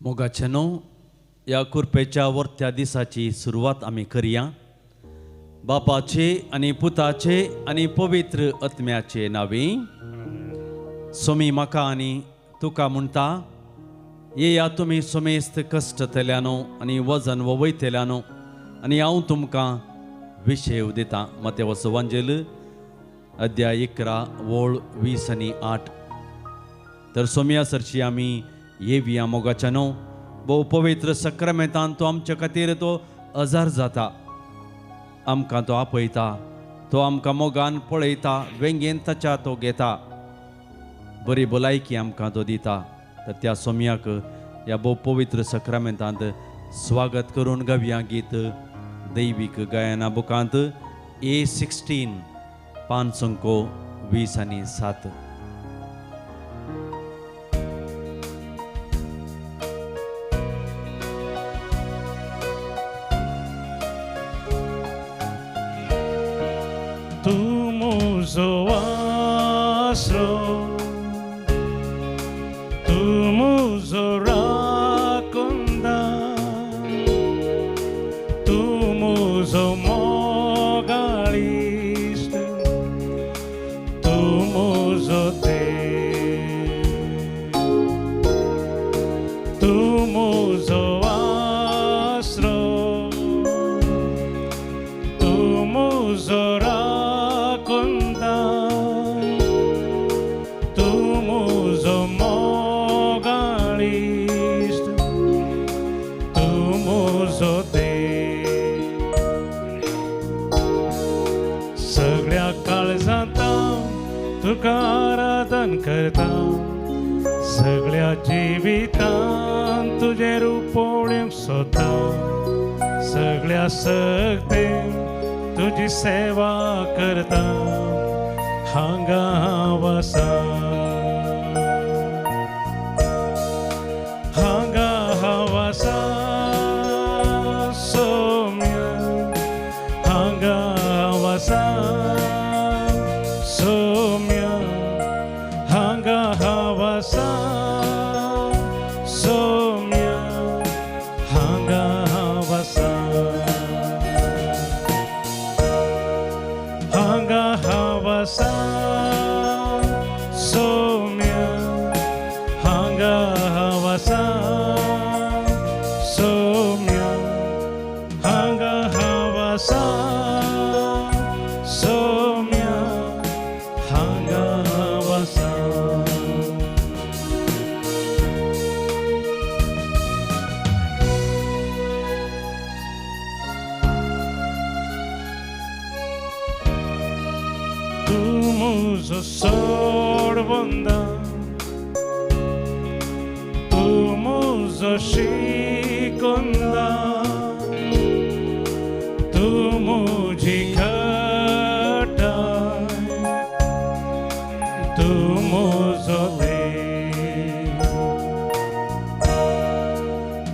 मोगाचेनो या कुरपेच्या वर्त्या दिसाची सुरवात आमी करया. बापाचे आनी पुताचे आनी पवित्र आत्म्याचे नावी. सोमी म्हाका आनी तुका म्हणटा, येया तुमी सोमेस्त कश्ट तेल्यानो आनी वजन वयतेल्यानो आनी हांव तुमकां विशेव दितां. मत्तेवाचो वांजेल अध्याय 11 वोळ 20 आनी 8. तर सोमया सरची आमी येवया मोगाचेनो. भोव पवित्र सक्रामेंतान तो आमच्या खातीर तो अजार जाता, आमकां तो आपयता, तो आमकां मोगान पळयता, वेंगेन ताच्या तो घेता, बरी भलायकी आमकां तो दिता. तर त्या सोमयाक ह्या भोव पवित्र सक्रामेंतांत स्वागत करून गावया गीत दैवीक गायना बुकांत A16 5 20 आनी 7. Tu muso astro, tu muso raconda, tu muso mogalist, tu muso te, tu muso astro, tu muso सगळ्या काळजांत तुका आराधन करता, सगळ्या जिवितांत तुझे रूपोवळ्यांक सोदता, सगळ्या सक्तेन तुजी सेवा करता, हांगा हांव आसा, हांगा हांव आसा. सोम्या हांगा हांव आसा, सोम्या हांगा हांव आसा, सोम्या हांगा हांव आसा, हांगा हांव आसा, सोम्या हांगा हांव आसा, सोम्या हांगा हांव आसा, सोम्या हांगा हांव आसा. Tu muso sorvonda, tu muso shikonda, tu muji khata, tu muso de,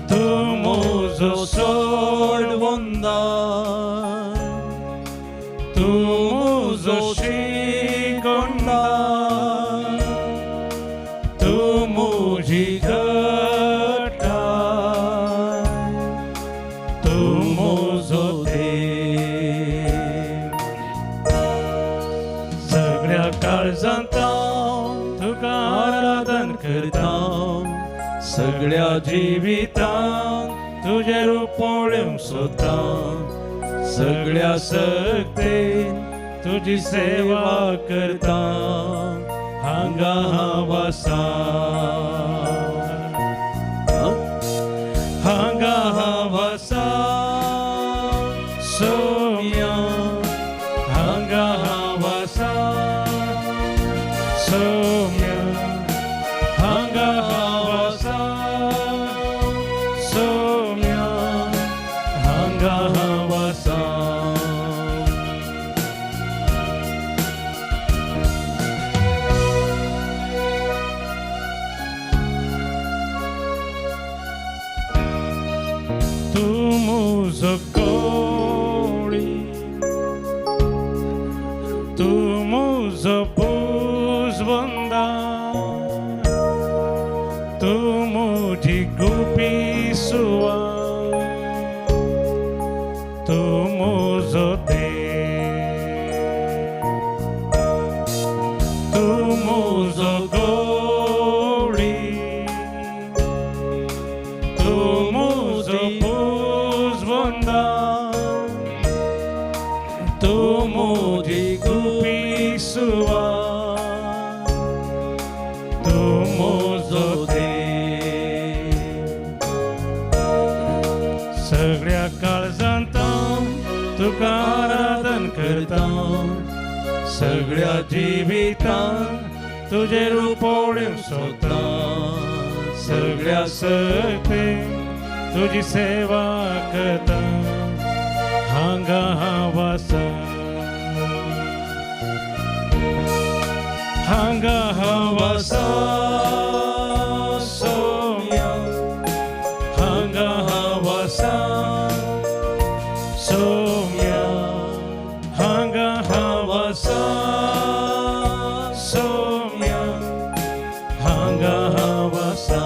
tu muso sorvonda, tu muso shikonda, tu muji khata, tu muso de. सगळ्या काळजांत तुका आराधन करता, सगळ्या जिवितांत तुझे रूपोवळ्यांक सोदता, सगळ्या सक्तेन तुजी सेवा करता, हांगा हांव आसा, हांगा हांव आसा. सोम्या हांगा हांव आसा, सोम्या हांगा हांव आसा, सोम्या हांगा हांव आसा. Tu muso coli, tu muso puzvonda, tu muji gupi सुवा तू मुझो देव तू मुझो गोडी तू मुझो पूजवंदा तू मुझी गुपी सुवा तू मुझो सगळ्या काळजांत तुका आराधन करता सगळ्या जिवितांत तुझे रूपोवडें सोदता सगळ्या सकते तुझी सेवा करता हांगा हांव आसा हांगा हांव आसा सोम्या हांगा हांव आसा सोम्या हांगा हांव आसा सोम्या हांगा हांव आसा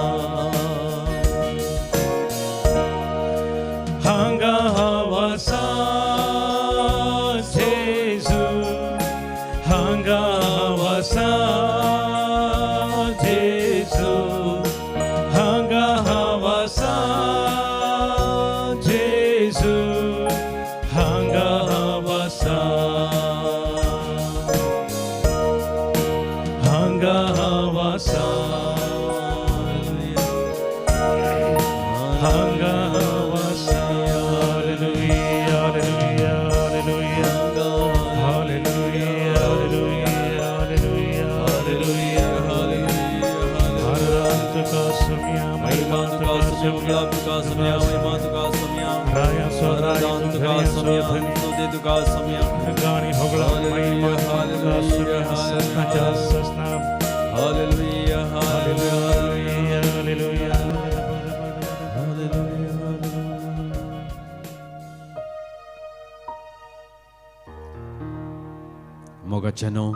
हांगा हांव आसा जेजू हांगा हांव आसा जेजू हांगा हांव आसा जेजू हांगा हांव आसा हांगा हांव आसा हांगा हांव आसा hallelujah hallelujah hallelujah hallelujah hallelujah hallelujah hallelujah हर तुका सम्या महिमा तुका सम्या तुका सम्या महिमा तुका सम्या राया स्वराजान तुका सम्या स्तुती तुका सम्या गाणी होगळा महिमा तुका सम्या सस्ताच्या सस्ता हालेलुया हालेलुया हालेलुया मोगाचेनो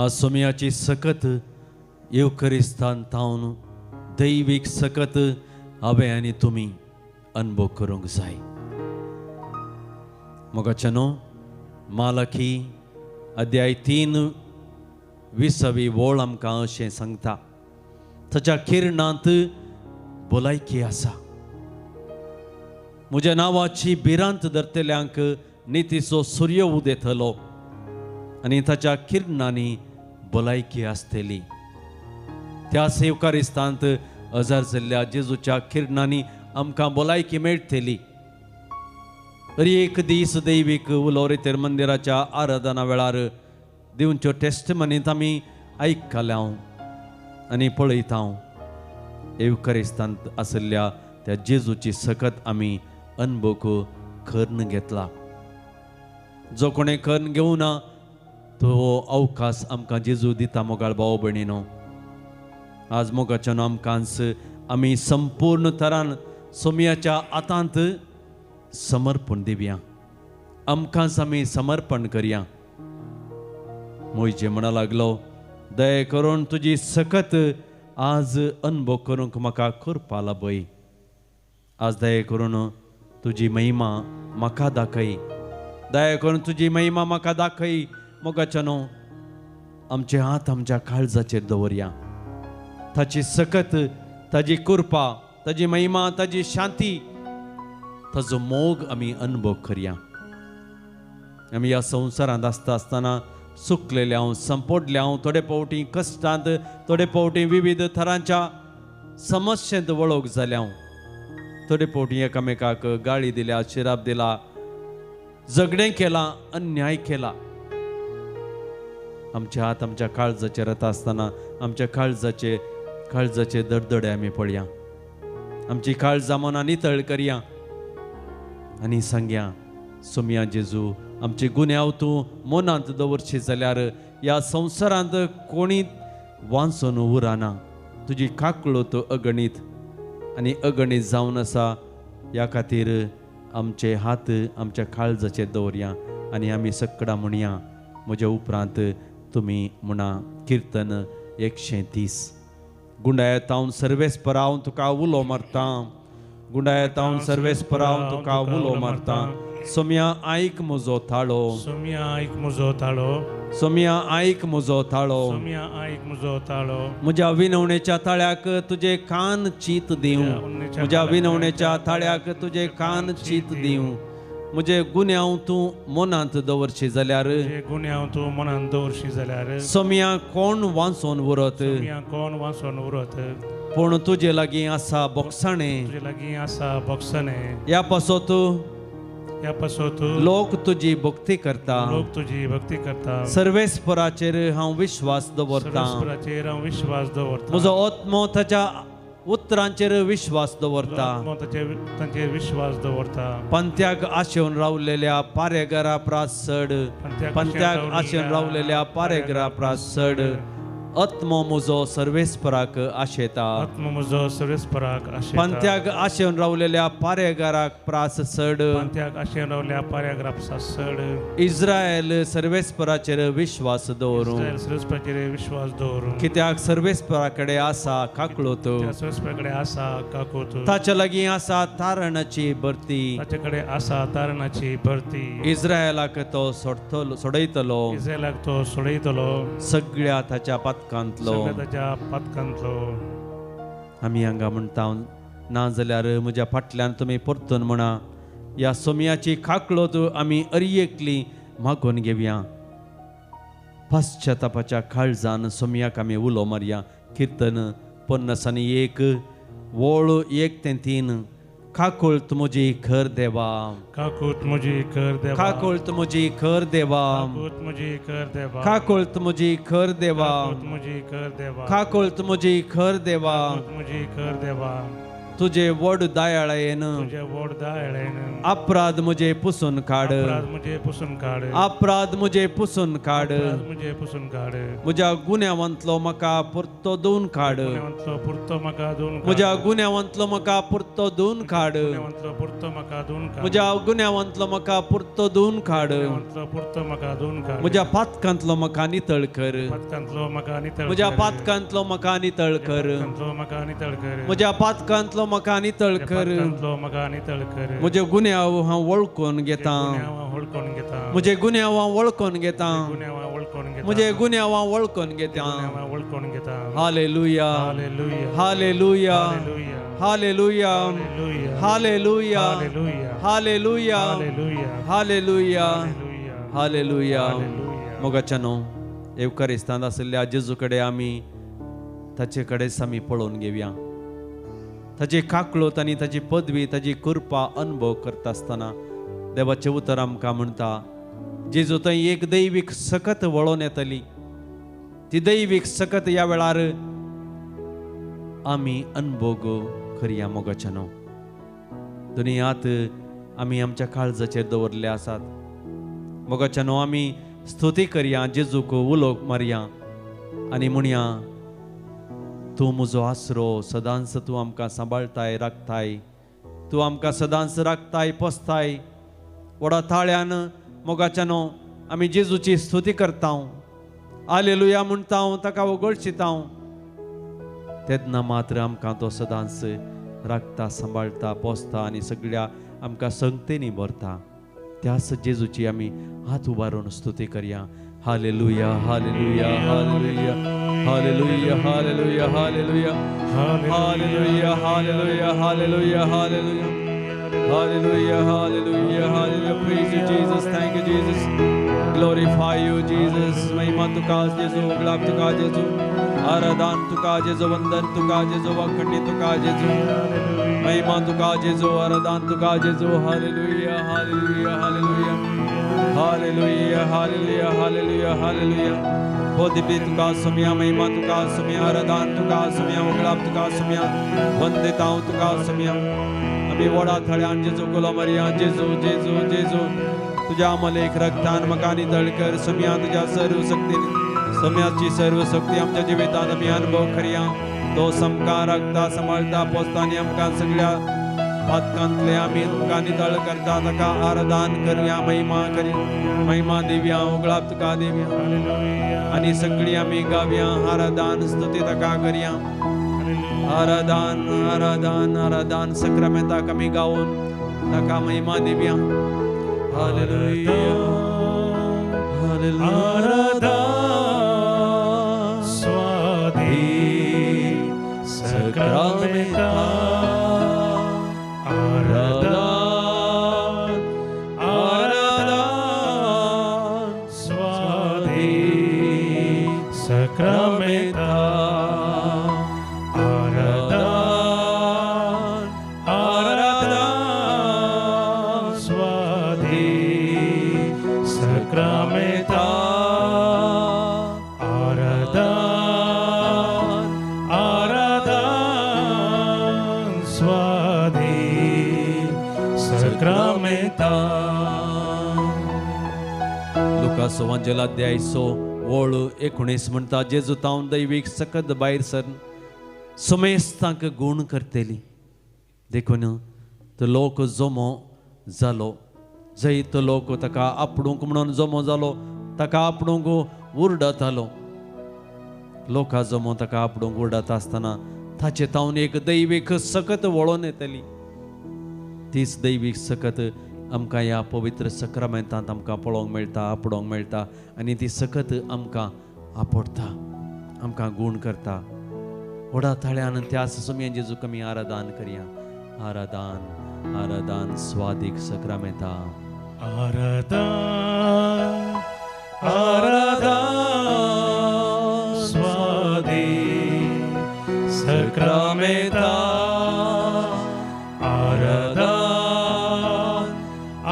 आज सोमयाची सकत येवकरिस्तान तावन दैवीक सकत हांवें आनी तुमी अनुभव करूंक जाय मोगाचेनो मालकी अध्याय 3 20वी वोळ आमकां अशें सांगता ताच्या किरणांत भलायकी आसा म्हज्या नांवाची भिरांत धरतल्यांक नितीचो सूर्य उदेतलो आनी ताच्या किरणांनी भलायकी आसतली त्या सेवकारिस्तांत हजर जाल्ल्या जेजूच्या किरणांनी आमकां भलायकी मेळटली तरी एक दीस दैवीक उलो रितेर मंदिराच्या आराधना वेळार दिवच्यो टेस्टमनींत आमी आयकल्या आनी पळयता येवकरिस्तांत आसल्या त्या जेजूची सकत आमी अनुभव करून घेतला जो कोणें करून घेवना तो अवकाश आमकां जेजू दिता मोगाळ भाव भयणीनो आज मोगाच्यान आमकांच आमी संपूर्ण तरान सोमयाच्या हातांत समर्पण दिवया आमकांच आमी समर्पण करया मोयजे म्हणा लागलो दया करून तुजी सकत आज अनुभव करूंक म्हाका करपा लाबय आज दया करून तुजी महिमा म्हाका दाखय दया करून तुजी महिमा म्हाका दाखय मोगाच्यानो आमचे हात आमच्या काळजाचेर दवरया ताची सकत ताजी कृपा ताजी महिमा ताजी शांती ताजो मोग आमी अनुभव करया आमी ह्या संवसारांत आसतना सुकलेले हांव संपडले हांव थोडे फावटी कश्टांत थोडे फावटी विविध तरांच्या समस्येंत वळख जाले हांव थोडे फावटी एकामेकाक गाळी दिल्या शिराप दिला झगडें केलां अन्याय केला आमचे हात आमच्या काळजाचेर येता आसतना आमच्या काळजाचे दडदडे आमी पळया आमची काळजां मनां नितळ करया आनी सांगया सोमया जेजू आमचे गुन्यांव तूं मनांत दवरशी जाल्यार ह्या संवसारांत कोणी वांसून उरना तुजी काकळूत अगणीत आनी अगणीत जावन आसा ह्या खातीर आमचे हात आमच्या काळजाचेर दवरया आनी आमी सकडा म्हणया म्हज्या उपरांत तुमी म्हणा कीर्तन 130 गुंडायेत हांव सर्वेस्पर हांव तुका उलो मारता गुंडायतावन सर्वेस्पराव तुका उलो मारता सोम्या आईक म्हजो थाळो सोम्या आईक म्हजो ताळो सोम्या आईक म्हजो थाळो सोम्या आईक म्हजो ताळो म्हज्या विनवणेच्या ताळ्याक तुझे कान चीत दिवं म्हज्या विनवणेच्या ताळ्याक तुझे कान चीत दिवं म्हजे गुन्यांव तूं मनांत दवरशी जाल्यार जे गुन्यांव तूं मनांत दवरशी जाल्यार सोम्या कोण वांचोन उरत सोम्या कोण वाचून उरत पूण तुजे लागीं आसा बोगसाणें तुजे लागीं आसा बोगसणे ह्या पासत ह्या पासत लोक तुजी भक्ती करता लोक तुजी भक्ती करता सर्वेस्पराचेर हांव विश्वास दवरतां सर्वेस्पराचेर हांव विश्वास दवरता म्हजो आत्मो ताच्या उतरांचेर विश्वास दवरता तांचेर विश्वास दवरता पंत्याक आशेवन रावलेल्या पारेगरा प्रास चड पंत्याक आशेवन रावलेल्या पारेगरा प्रास चड आत्मो म्हजो सर्वेस्पराक आशेता आत्म म्हजो सर्वेस्पराक आशेता पंत्याक आशेवन रावलेल्या पारेगराक प्रास चड पंत्याक आशेवन रावल्या पाऱ्याग्रापसा चड इस्रायल सर्वेस्पराचेर विश्वास दवरूं इस्रायल सर्वेस्पराचेर विश्वास दवरून कित्याक सर्वेस्परा कडेन आसा काकळोत त्या सर्वेस्पराकडे आसा काकोत ताच्या लागीं आसा तारणाची भरती ताचे कडेन आसा तारणाची भरती इस्रायलाक तो सोडयतलो इस्रायलाक तो सोडयतलो सगळ्या ताच्या पातकांतलो सगळ्या ताच्या पातकांतलो आमी हांगा म्हणटा ना जाल्यार म्हज्या फाटल्यान तुमी परतून म्हणा ह्या सोम्याची खाकळोत आमी अरियेकली मागोवन घेवया पाश्चातापाच्या काळजान सोम्याक आमी उलो मारया कीर्तन 51 वोळ 1 ते 3 खाकोळत म्हजी खर देवा काकूत म्हजी कर देवा खाकोळत म्हजी खर देवा काकूत म्हजी कर देवा खाकोळत म्हजी खर देवा काकूत म्हजी कर देवा खाकोळत म्हजी खर देवा काकूत म्हजी कर देवा तुझे वड दयाळेन तुझे वोड दायळेन अपराध म्हजे पुसून काड अपराध म्हजे पुसून काड अपराध म्हजे पुसून काड अपराध म्हजे पुसून काड म्हज्या गुन्यांवांतलो म्हाका परतो धुवन काड गुन्यांवांतलो पुरतो म्हाका धुवन काड म्हज्या गुन्यांवांतलो म्हाका परतो धुवन काड गुन्यांवांतलो पुरतो म्हाका धुवन काड म्हज्या गुन्यांवांतलो म्हाका परतो धुवन काड गुन्यांवांतलो पुरतो म्हाका धुवन काड म्हज्या पातकांतलो म्हाका नितळ कर पातकांतलो म्हाका नितळ म्हज्या कर. पातकांतलो म्हाका नितळ कर पातकांतलो म्हाका नितळ कर म्हज्या पातकांतलो म्हाका नितळ कर पातकांतलो म्हाका नितळ कर म्हजे गुन्यांव हांव वळखून घेता गुन्यांव वळखून घेता म्हजे गुन्यांव हांव वळखून घेता गुन्यांव वळखून घेता म्हजे गुन्यांव हांव वळखून घेता गुन्यांव वळखून घेता hallelujah hallelujah hallelujah hallelujah hallelujah hallelujah hallelujah hallelujah hallelujah hallelujah hallelujah hallelujah hallelujah मोगाच्यानो एवकारिस्तांत आशिल्ल्या जेजू कडेन आमी ताचे कडेच आमी पळोवन घेवया ताची काकळोत आनी ताची पदवी ताची कृपा अनुभव करता आसतना देवाचें उतर आमकां म्हणटा जेजू थंय एक दैवीक सकत वळोन येतली ती दैवीक सकत ह्या वेळार आमी अनुभव करया मोगाच्यानो दुनियांत आमी आमच्या काळजाचेर दवरले आसात मोगाच्यानो आमी स्तुती करया जेजूक उलो मारया आनी म्हणया तूं म्हजो आसरो सदांच तूं आमकां सांबाळताय राखताय तूं आमकां सदांच राखताय पोसताय व्हडा ताळ्यान मोगाच्यानो आमी जेजूची स्तुती करता हालेलुया म्हणटा ताका वगळशिता तेन्ना मात्र आमकां तो सदांच राखता सांबाळता पोसता आनी सगळ्या आमकां संगतेनी भरता त्याच जेजूची आमी हात उबारून स्तुती करया hallelujah hallelujah hallelujah hallelujah hallelujah hallelujah hallelujah hallelujah hallelujah hallelujah Hallelujah, hallelujah, hallelujah. Praise you, Jesus. Thank you, Jesus. Glorify you, Jesus. महिमा तुका जेजू गुलाब तुका जेजू आराधन तुका जेजू वंदन तुका जेजू वखणी तुका जेजू महिमा तुका जेजू आराधन तुका जेजू hallelujah hallelujah hallelujah hallelujah hallelujah hallelujah hallelujah पदवी तुका सुम्या महिमा तुका सुम्या आराधन तुका सुम्या गुलाब तुका सुम्या वंदिता तुका सुम्या आमी वडा थळ्यान जेजू गुलो मारया जेजू जेजू जेजू तुझ्या मलेक रक्तान म्हाका नितळ कर सुम्या तुझ्या सर्व शक्तीन सुम्याची सर्व शक्ती आमच्या जिवितांत आमी अनुभव करया तो समका रक्ता सांबाळता पोसता आनी आमकां सगळ्या पातकांतले आमी तुमकां नितळ करता ताका आराधन करया महिमा दिवया उगळाप तुका दिवया आनी सगळी आमी गावया आराधन स्तुती ताका करया आराधन आराधन आराधन सक्रामेंताक आमी गावून ताका महिमा दिवया हालेलुया हालेलुया आराधन स्वादी सक्रामेंता आराधन आराधन स्वादी सक्रामेंता लुकास अध्याय 6 वळ 19 म्हणटा जेजू तावन दैवीक सकत भायर सर सुमेस्तांक गुण करतेली देखून तो लोक जमो जालो जंय तो लोक ताका आपणूक म्हणून जमो जालो ताका आपणूक उरडतालो लोकां जमो ताका आपणूक उरडत आसतना ताचे तावन एक दैवीक सकत वळोन येतली तीच दैवीक सकत आमकां ह्या पवित्र सक्रामेंतांत आमकां पळोवंक मेळटा आपणोवंक मेळटा आनी ती सकत आमकां आपडटा आमकां गुण करता व्हडा थाळ्यान त्या सुमयान जेजूक आमी आराधन करया आराधन आराधन स्वादीक सक्रामेंता आराधन आराधन स्वादी सक्रामेंता आराधन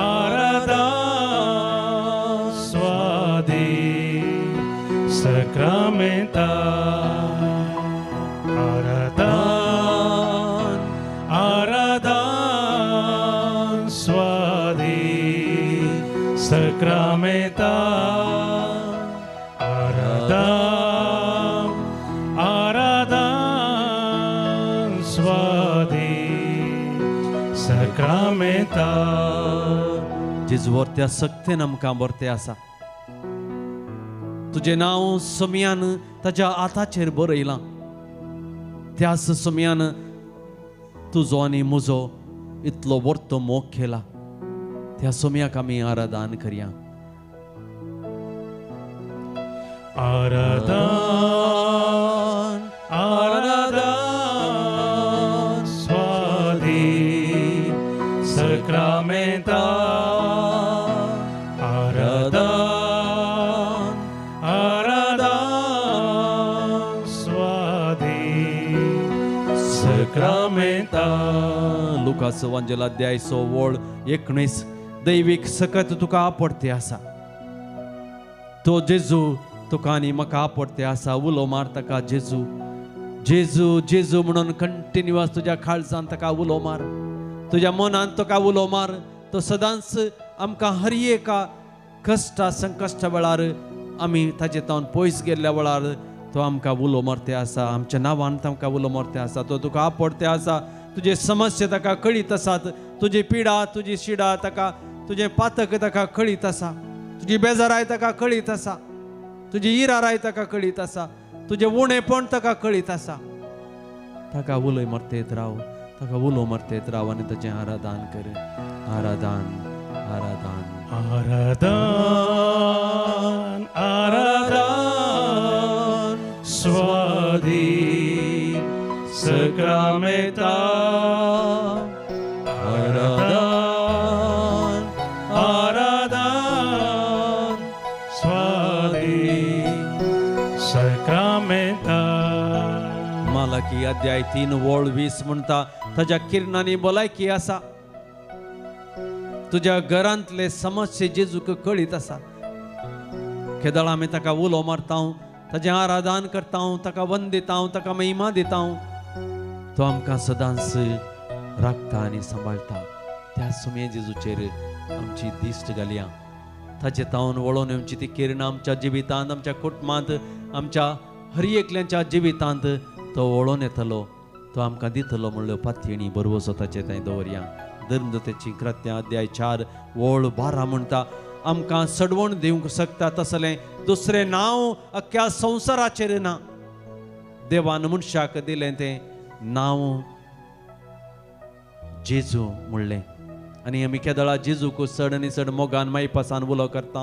आराधन स्वादी सक्रामेंता आराधन आराधन स्वादी सक्रामेंता आराधन आराधन स्वादी सक्रामेंता जेजू वर्त्या सक्तेन आमकां बरतें आसा तुजें नांव समयान ताच्या हाताचेर बरयलां त्याच समयान तुजो आनी म्हजो इतलो वर्तो मोग केला त्या समयाक आमी आराधन करया आराधन आराधन स्वादी सक्रामेंता आराधन आराधन स्वादी सक्रामेंता लुकास अध्याय 6 वळ 19 दैवीक सकत तुका आपडते आसा तो जेजू तुका आनी म्हाका आपडते आसा उलो मार ताका जेजू जेजू जेजू म्हणून कंटिन्युअस तुज्या काळजांत ताका उलो मार तुज्या मनांत ताका उलो मार तो सदांच आमकां हर एका कश्ट संकश्ट वेळार आमी ताचे तावन पयस गेल्ल्या वेळार तो आमकां उलो मारते आसा आमच्या नांवान तांकां उलो मारते आसा तो तुका आपडते आसा तुजे समस्या ताका कळीत आसात तुजी पिडा तुजी शिडा ताका तुजे पातक ताका कळीत आसा तुजी बेजाराय ताका कळीत आसा तुजी इराराय ताका कळीत आसा तुजे उणेपण ताका कळीत आसा ताका उलय मारतेत राव ताका उलो मारतेत राव आनी ताचें आराधन कर आराधन आराधन आराधन आराधन स्वादी सक्रामेंता आराधन आराधन स्वादी सक्रामेंता मालाकी अध्याय 3 वळ 20 म्हणटा ताच्या किरणांनी भलायकी आसा तुज्या घरांतले समस्ये जेजूक कळीत आसा केदळ आमी ताका उलो मारता ताचें आराधन करता ताका वंदिता ताका महिमा दिता तो आमकां सदांच राखता आनी सांबाळटा त्या सुमे जेजूचेर आमची दिश्ट घालया ताचे तावन वळोवन येवची ती किरणां आमच्या जिवितांत आमच्या कुटुंबांत आमच्या हर एकल्यांच्या जिवितांत तो वळोवन येतलो तो आमकां दितलो म्हणल्यो पातयेणी बरोबर स्वताचे थंय दवरया धर्मदूतेची कृत्यां अध्याय 4 वळ 12 म्हणटा आमकां सडवण दिवंक शकता तसलें दुसरें नांव अख्ख्या संवसाराचेर ना देवान मनशाक दिलें तें नांव जेजू म्हणलें आनी आमी केदळा जेजूक चड आनी चड मोगान मायपासान उलो करता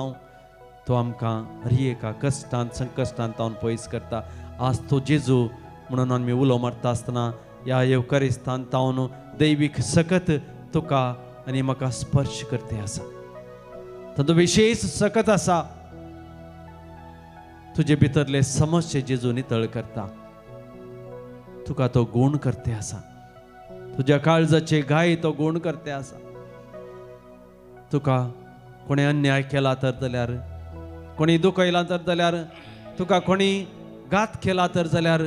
तो आमकां हर एका कश्टांत संकश्टांत तावन पयस करता. आज तो जेजू म्हणून आमी उलो मारता आसतना ह्या येवकारिस्तान तावन दैवीक सकत तुका आनी म्हाका स्पर्श करते आसा. तातूंत विशेष सकत आसा. तुजे भितरले समस्ये जेजू नितळ करता. तुका तो गूण करते आसा. तुज्या काळजाचे घाय तो गूण करते आसा. तुका कोणी अन्याय केला तर जाल्यार, कोणी दुखयला तर जाल्यार, तुका कोणी घात केला तर जाल्यार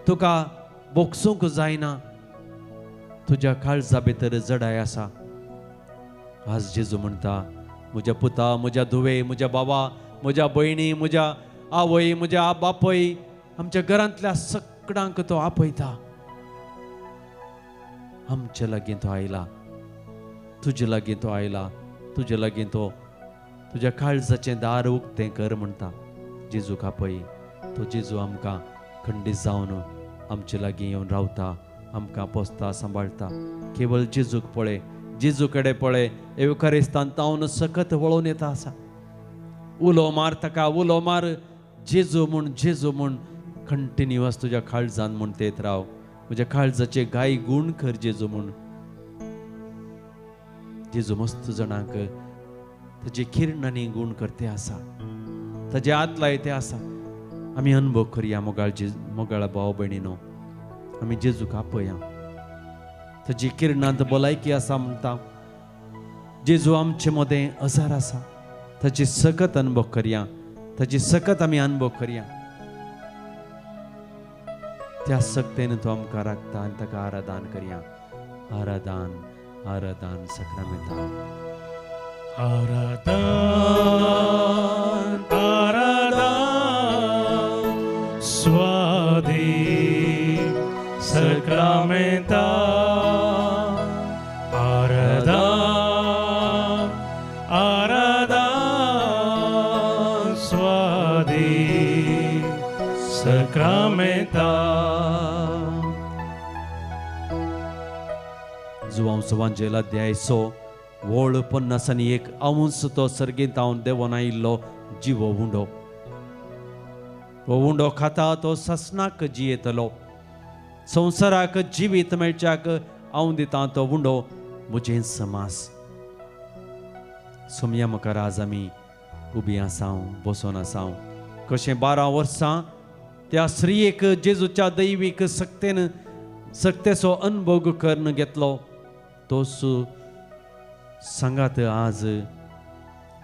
तुका बोगसूंक जायना. तुज्या काळजा भितर जडाय आसा. आज जेजू म्हणटा म्हज्या पुता, म्हज्या धुवे, म्हज्या बाबा, म्हज्या भयणी, म्हज्या आवय, म्हज्या बापय, आमच्या घरांतल्या सगळ्यांक तो आपयता. आमचे लागीं तो आयला. तुजे लागीं तो आयला. तुजे लागीं तो तुज्या काळजाचें दार उक्तें कर म्हणटा. जेजूक आपय. तो जेजू आमकां खंडीत जावन आमचे लागीं येवन रावता, आमकां पोसता, सांबाळटा. केवळ जेजूक पळय, जेजू कडेन पळय. येवकारिस्तान तावन सकत वळोवन येता आसा. उलो मार ताका, उलो मार. जेजू म्हूण कंटिन्युअस तुज्या काळजान म्हूण तेत राव. म्हज्या काळजाचे गाय गूण कर जेजू म्हूण. जेजू मस्त जाणांक ताजे किरणांनी गूण करते आसा. ताजे हात लायते आसा. आमी अनुभव करया मोगाळ भाव भयणीनो. आमी जेजूक आपया. ताजी किरणांत भलायकी आसा म्हणटा. जेजू आमचे मदें हजर आसा. ताची सकत अनुभव करया. ताची सकत आमी अनुभव करया. त्या सक्तेन तो आमकां राखता आनी ताका आराधन करया. आराधन आराधन सक्रामेंतान. आराधन आराधन स्वादी सक्रामेंता. आराधन आराधन स्वादी सक्रामेंता. जुवांस वांजेल अध्याय 6 वोळ 51 अंश तो सर्गेंत हांव देवोन आयिल्लो जिवो उंडो. तो उंडो खाता तो ससनाक जियेतलो. संवसाराक जिवीत मेळच्याक हांव दितां तो उंडो म्हजें समास. सोमया मुखार आज आमी उबी आसांव, बसून आसांव. कशें 12 वर्सां त्या स्त्रियेक जेजूच्या दैवीक सक्तेचो अनुभव करून घेतलो. तोच सांगात आज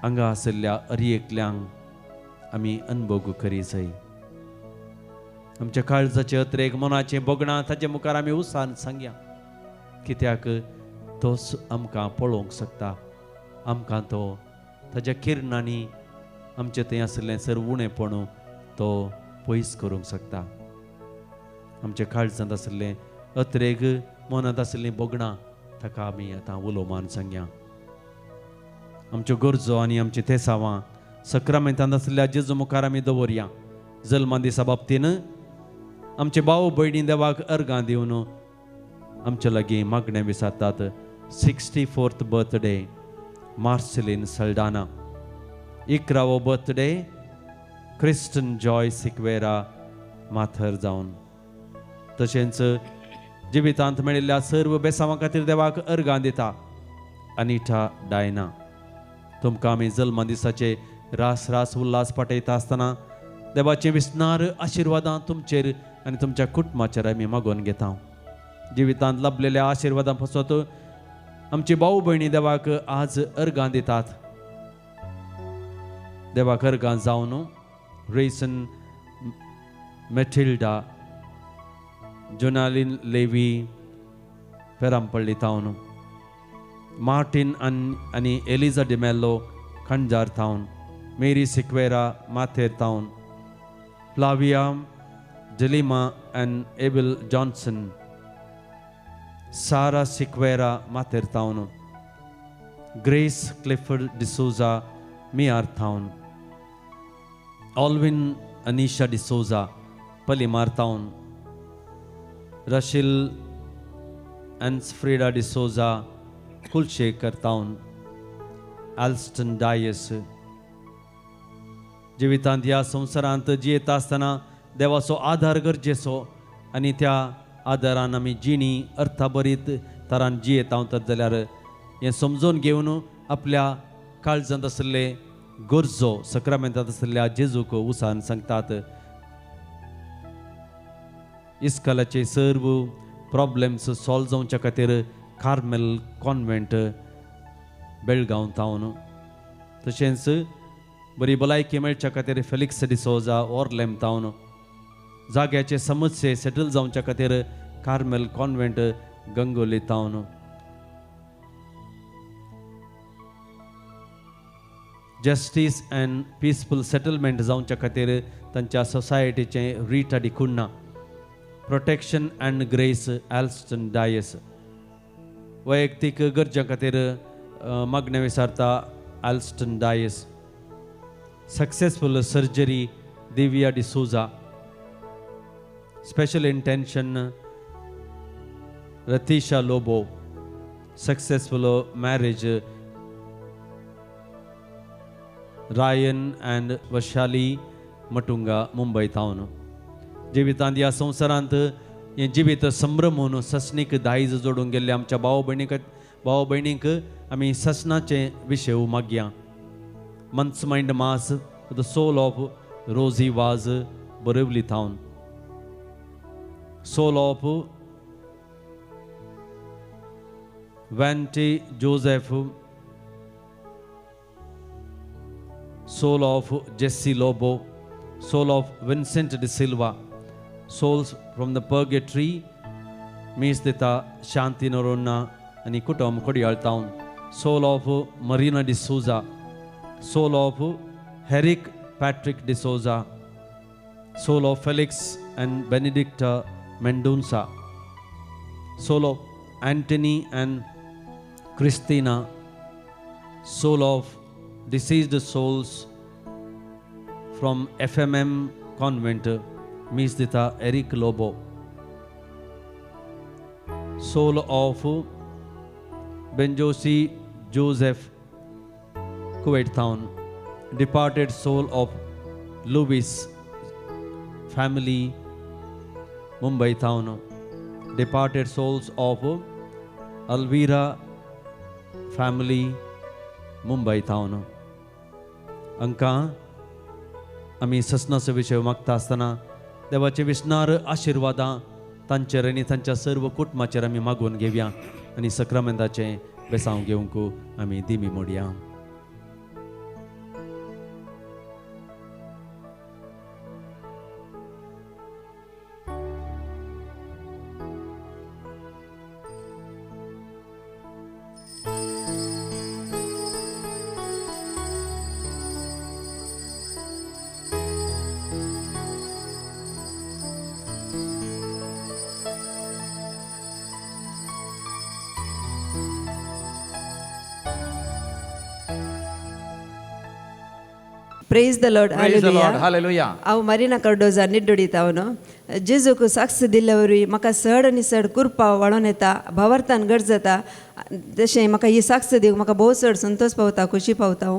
हांगा आसल्या एकल्यांक आमी अनुभव करी जाय. आमच्या काळजाचे अत्रेक मनाचें बोगणां ताचे मुखार आमी उसान सांगया. कित्याक तोच आमकां पळोवंक शकता. आमकां तो ताच्या किरणांनी आमचें थंय आसलें सर्व उणेपण तो पयस करूंक शकता. आमच्या काळजांत आसलें अत्रेक मनांत आसलीं बोगणां ताका आमी आतां उलो मान सांगया. आमच्यो गरजो आनी आमची तेसावां सक्रामेंतांत आसल्या जेजू मुखार आमी दवरया. जल्मा दिसा बाबतीन आमचे भाव भयणी देवाक अर्गां दिवन आमचे लागीं मागणें विचारतात. 64th birthday Marceline Saldanha. 11वो बर्थडे क्रिस्टन जॉय सिक्वेरा माथर जावन. तशेंच जिवितांत मेळिल्ल्या सर्व बेसावां खातीर देवाक अर्गां दिता. अनिटा डायना. तुमकां आमी जल्मा दिसाचे रास रास उल्हास पाठयता आसतना देवाचें विस्नार आशिर्वादां तुमचेर आनी तुमच्या कुटुंबाचेर आमी मागोवन घेता. जिवितांत लाभलेल्या आशिर्वादां पासत आमची भाऊ भयणी देवाक आज अर्गां दितात. देवाक अर्गां जावन रेसन मेथिल्डा, जोनालिन लेवी पेरांपल्ली तावन, मार्टिन आनी एलिजा डिमेलो खंजार तावन, मेरी सिक्वेरा माथेर तावन, फ्लाविया जलिमा and Abel Johnson, Sarah Sequeira माथेर तावन, ग्रेस क्लिफर्ड डिसोजा मियार तावन, Alwin Anisha D'Souza Pali Martown, Rachel Ansfreda de Souza, Kulshekar Town, Alston Dias. जिवितांत ह्या संवसारांत जियेता आसतना देवाचो आदार गरजेचो आनी त्या आदारान आमी जिणी अर्थाबरीत तरान जियेता जाल्यार हें समजून घेवन आपल्या काळजांत आसले गरजो सक्रामेंतांत आसलेल्या जेजूक उसान सांगतात. इस्कालाचे सर्व प्रॉब्लेम्स सॉल्व जावच्या खातीर कार्मेल कॉन्वेंट बेळगांव तावन, तशेंच बरी भलायकी मेळच्या खातीर फेलिक्स डिसोजा ऑर्लेम तावन, जाग्याचे समस्ये सेटल जावच्या खातीर कार्मेल कॉन्वेंट गंगोली तावन, जस्टीस अँड पीसफुल सेटलमेंट जावच्या खातीर तांच्या सोसायटीचे Rita D'Cunha, protection and grace Elston Dias, वैयक्तीक गरजां खातीर मागणे विचारता Elston Dias, successful surgery Divya D'Souza, special intention Ratisha Lobo, successful marriage Ryan and Vaishali Matunga Mumbai तावन. जिवितांत ह्या संवसारांत हें जिवीत संभ्रम म्हणून ससनीक दायज जोडून गेल्ले आमच्या भाव भयणींक आमी ससनाचे विशय मागया. Months mind mass the soul of Rosy Vaz Borivali town, soul of वॅन्टी Joseph, soul of Jesse Lobo, soul of Vincent de Silva, souls from the purgatory means dita Shanti Noronna and Kutom Kodial town, soul of Marina de Souza, soul of Herrick Patrick de Souza, soul of Felix and Benedicta Mendonça, soul of Anthony and Christina, soul of deceased souls from FMM convent Misdita Eric Lobo, soul of Benjosi Joseph Kuwait town, departed soul of Louis family Mumbai town, departed souls of Alvira family Mumbai town. अंका आमी ससनाचो विशय मागता आसतना देवाचे विस्नार आशिर्वादां तांचेर आनी तांच्या सर्व कुटुंबाचेर आमी मागून घेवया आनी सक्रामेंताचे बेसांव घेवंक आमी दिमी मोडया. Praise the Lord. Praise the Lord. Hallelujah. Hallelujah. हांव मारिना कार्डोजा निड्डोडितावनो जेजूक साक्ष दिल्लेवरी म्हाका चड आनी चड कृपा वाडोवन येता, भावार्थान गरज जाता. तशें म्हाका ही साक्ष दिवंक म्हाका भोव चड संतोश पावता, खुशी पावता.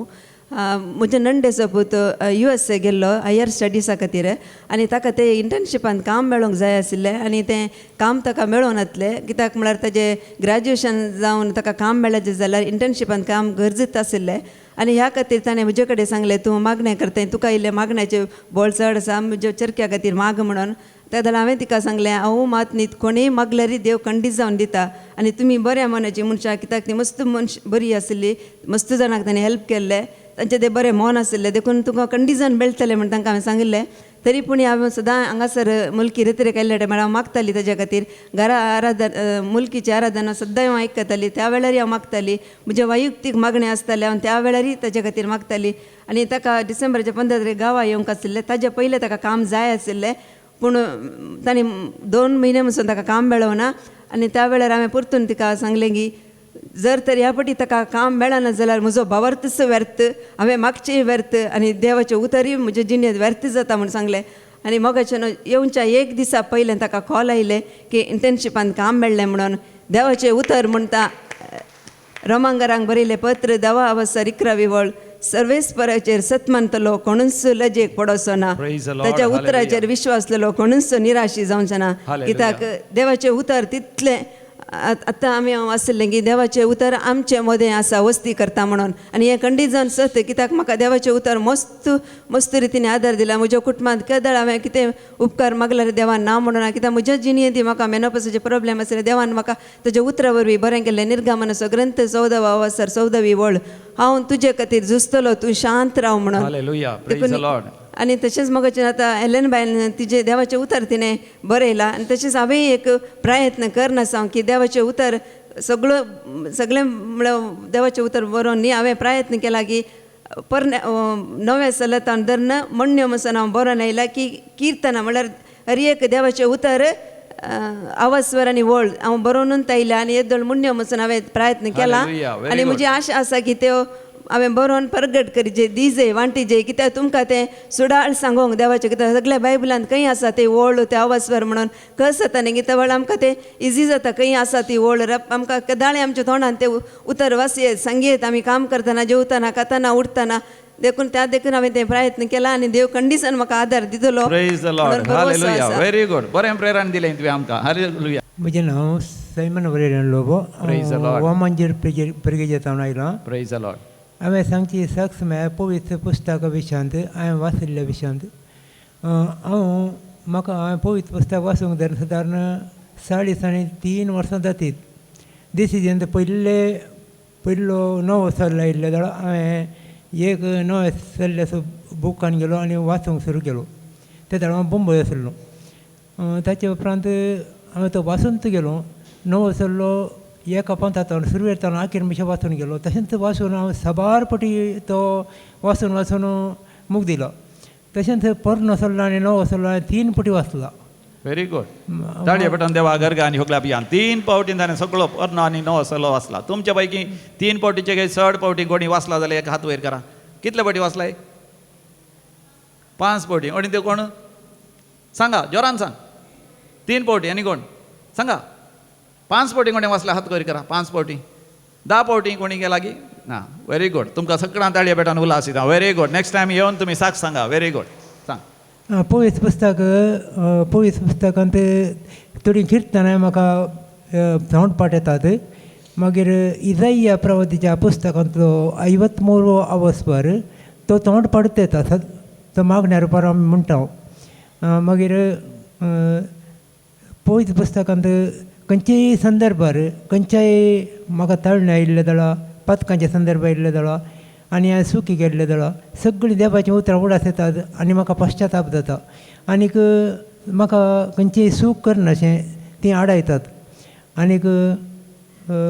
म्हजे नंडेचो पूत USA गेल्लो हायर स्टडीसा खातीर आनी ताका ते इंटर्नशिपान काम मेळोंक जाय आशिल्लें आनी तें काम ताका मेळों नासलें. कित्याक म्हळ्यार ताजें ग्रॅज्युएशन जावन ताका काम मेळ्ळें जाल्यार इंटर्नशिपान काम गरजेत आशिल्लें आनी ह्या खातीर ताणें म्हजे कडेन सांगलें तूं मागणें करता, तुका इल्लें मागण्याचें बळ चड आसा, म्हज्या चरक्या खातीर माग म्हणून. त्या जाल्यार हांवें तिका सांगलें हांव मात न्ही कोणीय मागल्यार देव खंडीत जावन दिता आनी तुमी बऱ्या मनाची मनशां, कित्याक ती मस्त मनश बरी आशिल्ली, मस्त जाणांक ताणें हेल्प केल्लें, तांचें तें बरें मन आशिल्लें, देखून तुका कंडिशन मेळटलें म्हण तांकां हांवें सांगिल्लें. तरी पूण हांवें सदां हांगासर मुल्की रितीरे केल्ले टायमार हांव मागताली ताज्या खातीर. घरा मुल्कीची आराधना सद्दां हांव आयकताली, त्या वेळार हांव मागताली, म्हजे वैयक्तीक मागणें आसताले हांव त्या वेळार ताजे खातीर मागताली. आनी ताका डिसेंबराच्या 15 तारीख गांवां येवंक आशिल्लें, ताजे पयलें ताका काम जाय आशिल्लें, पूण तांणी 2 म्हयने पासून ताका काम मेळों ना. आनी त्या वेळार हांवें परतून तिका सांगलें की जर तर ह्या फाटी ताका काम मेळना जाल्यार म्हजो भावार्थच व्यर्थ, हांवें मागचें व्यर्थ आनी देवाचें उतरूय म्हजे जिणेंत व्यर्थ जाता म्हूण सांगलें. आनी मोगाच्यान येवच्या एक दिसा पयलें ताका कॉल आयले की इंटर्नशिपान काम मेळ्ळें म्हणून देवाचें उतर म्हणटा रोमांगरांक बरयलें पत्र दवा अवसर 11वी वळ सर्वेस्पराचेर सतमंतलो कोणूच लजेक पडोसो ना Praise the Lord. ताच्या उतराचेर विश्वासलेलो कोणूच निराशी जावचो ना Hallelujah. कित्याक देवाचें उतर तितलें आतां आमी आसलें की देवाचें उतर आमचे मदें आसा वस्ती करता म्हणून आनी हें कंडिजन सत कित्याक म्हाका देवाचें उतर मस्त रितीन आदार दिला म्हज्या कुटुंबांत केदळ हांवें कितें उपकार मागल्यार देवान ना म्हणून ना कित्याक म्हज्या जिणेंत म्हाका मेनोपॉसाचे प्रॉब्लेम आसले देवान म्हाका ताच्या उतरा वरवीं बरें केल्लें निर्गमनाचो ग्रंथ 14वा अवसर 14वी वळ हांव तुजे खातीर झुजतलो तूं शांत राव म्हणून Hallelujah. Praise the Lord. आनी तशेंच मगाचें आतां हेलेन बायन तिजें देवाचें उतर तिणें बरयलां आनी तशेंच हांवें एक प्रयत्न करनासा की देवाचें उतर सगळें म्हळ्यार देवाचें उतर बरोवन न्ही हांवें प्रयत्न केला की नव्या सलतान धरन मण्य म्हणून हांव बरोवन आयला की किर्तना म्हळ्यार हर एक देवाचें उतर आवाजवर आनी वळ हांव बरोवनूच आयल्या आनी येदोळ मुण्य म्हणून हांवें प्रयत्न केला Hallelujah. Very आनी good. म्हजी आशा आसा की त्यो हांवें बरोवन प्रगट करीचे दिजे वांटीजे कित्याक तुमकां तें सुडाळ सांगोंक देवाचें कित्याक सगळ्या बायबलांत खंय आसा ते वळ ते आवाजवर म्हणून कस जाता न्ही कित्याक वळ आमकां तें इजी जाता खंय आसा ती वळ आमकां केदाळें आमच्या तोंडान ते उतर वासयेत सांगयेत आमी काम करतना जेवतना खातना उठतना देखून त्या देखून हांवें तें प्रयत्न केला आनी देव कंडिशन म्हाका आदार दितलो Praise the Lord. म्हणून भरवसो Hallelujah. आसा. Very good. बरें प्रेरण दिलें तुवें आमकां. Hallelujah. म्हजें नांव सैमन वरेरन Lobo Praise the Lord. Vamanjoor पिरगेजे तावन आयलां Praise the Lord. हांवें सांगची सक्स म्हळ्यार पवित्र पुस्तका विशयांत हांवें वाचलेल्या विशयांत हांवें पवित्र पुस्तक वाचूंक धर सादारण 3.5 वर्सां जातीत दिसीजेंत पयलो नवो सल आयिल्ले जाल्यार हांवें एक नवे सल्ल्याचो बुकान गेलो आनी वाचूंक सुरू केलो ते दाडा हांव बंबय आसलो ताचे उपरांत हांवें तो वाचूंत गेलो नवो सल्लो एका पंथांत सुरवेर तावन आखीर मातशें वाचून गेलो तशेंच वाचून हांव साबार पटी तो वाचून मूग दिलो तशेंच पोरनो सल्लो आनी नवो सल्लो हांवें 3 पटी वाचला व्हेरी गुड. ताळये पेटोवन देवा गर्ग आनी होगल्या पियान 3 पावटीन ताणें सगळो पोरनो आनी नवो सल्लो वाचला. तुमच्या पैकी 3 पावटीचे काही चड पावटी कोणी वाचला जाल्यार एक हात वयर करा. कितले पावटी वाचलाय? 5 पावटी. आणि ते कोण सांगा जोरान सांग. 3 पावटी आनी कोण सांगा. 5 पावटी कोणी वाचला हात वयर करा. 5 पावटी 10 पावटी कोणी गेला की ना. Very good. तुमकां सगळ्यांक ताळये पेटोवन उल्हास दिता. Very good. नेक्स्ट टायम येवन तुमी साक्ष सांगा. Very good. सांग. पवित्र पुस्तकांत थोडी किर्तनां म्हाका तोंडपाट येतात मागीर इजाइया प्रवादीच्या पुस्तकांतलो 53वो अवस्वर तो तोंडपाट येता तो मागण्या रुपार आमी म्हणटा. मागीर पवित्र पुस्तकांत खंयच्याय संदर्भार खंयच्याय म्हाका तळणे आयिल्ले जाल्यार पथकांचे संदर्भ आयिल्ले जाल्यार आनी हांवें सुखी केल्ले जाल्यार सगळीं देवाचीं उतरां उडास येतात आनी म्हाका पश्चाताप जाता आनीक म्हाका खंयचेंय सूख करनाशें तीं आडायतात आनीक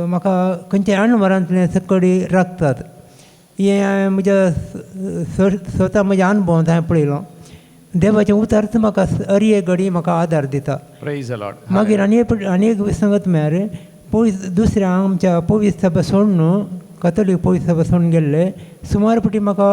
म्हाका खंयच्याय अणभरांतल्यान सकडी राखतात. हें हांवें म्हज्या स्वता म्हज्या अनुभवांत हांवें पळयलो. देवाचें उतरच म्हाका हरी एक घडी म्हाका आदार दिता. Praise the Lord. मागीर आनी एक सांगत म्हळ्यार दुसऱ्या आमच्या पवित्र सभा सोडून कथोलीक पवित्र सभा सोडून गेल्ले सुमार फावटी म्हाका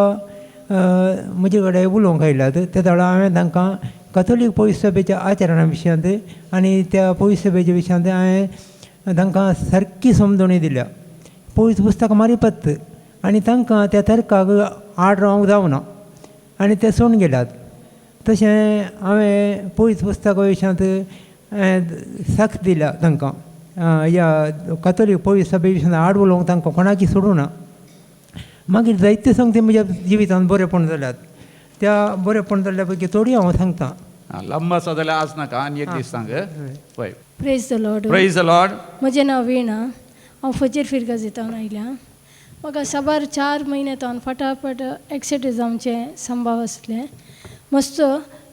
म्हजे कडेन उलोवंक आयल्यात ते दाडा हांवें तांकां कथोलीक पवित्र सभेच्या आचरणा विशयांत आनी त्या पवित्र सभेच्या विशयांत हांवें तांकां सारकी समजोणी दिल्या. पवित्र पुस्तकां मारिपत्त आनी तांकां त्या तर्काक आड रावंक जावना आनी ते सोडून गेल्यात. तशें हांवें पवित्र पुस्तका विशयांत साक्ष दिल्या तांकां ह्या कथोलीक पवित्र सभे विशयांत आड उलोवंक तांकां कोणाकी सोडूं ना. मागीर जायत्यो संगती म्हज्या जिवितांत बरेपण जाल्यात. त्या बरेपण जाल्ल्या पैकी थोडी हांव सांगतां. लंबा आसा जाल्यार आज नाका आनी एक दीस सांग. पळय. Praise the Lord. Praise the Lord. म्हजें नांव वीणा. हांव फजीर फिरगाजेतावन आयल्या. म्हाका साबार 4 म्हयने तावन फटाफट एक्सिडेंटांचें संभाव आसले. मस्त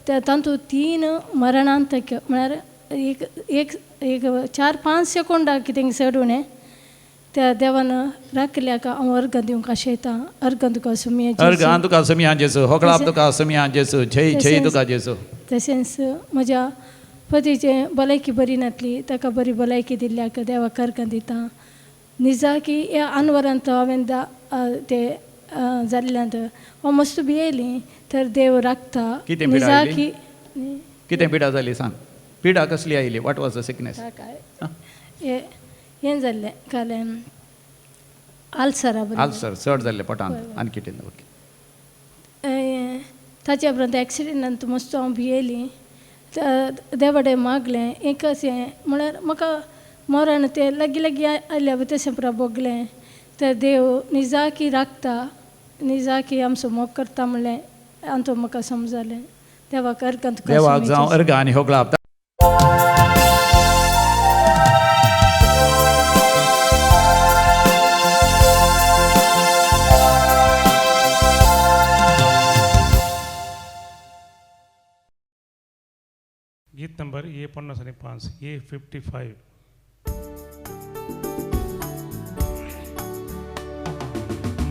त्या तातूंत 3 मरणांतक म्हळ्यार एक 4-5 सेकोंडां कितें चडून त्या देवान राखल्याक हांव अर्घ दिवंक आशयतां. अर्घ तुका सुमया अर्घ तुका सुमया जेसू. होकळाप तुका सुमया जेसू. जय जय तुका जेसू. तशेंच म्हज्या पतीचें भलायकी बरी नासली ताका बरी भलायकी दिल्ल्याक देवाक अर्घ दिता. निजा की ह्या अनवरांत हांवें ते जाल्ल्यांत हांव मस्त भियेली तर देव राखता. निजा की न्ही कितें पिडा जाली सांग. पिडा कसली oily? What was the sickness? काय हें जाल्लें कालें आल्सरा बरें आल्सर चड जाल्ले पोटान. आनी कितें? ओके. ताचे उपरांत एक्सिडेंटांत मस्त हांव भियेली. देवाडे मागलें एक अशें म्हळ्यार म्हाका मरण तें लागीं लागीं आयल्या तशें पुरा भोगलें. तर देव निजाकी राखता, निजाकी आमचो मोग करता म्हणलें आनी म्हाका समजलें. देवाक अर्गंत देवाक जावं अर्घ आनी होगळा. गीत नंबर A55 A55.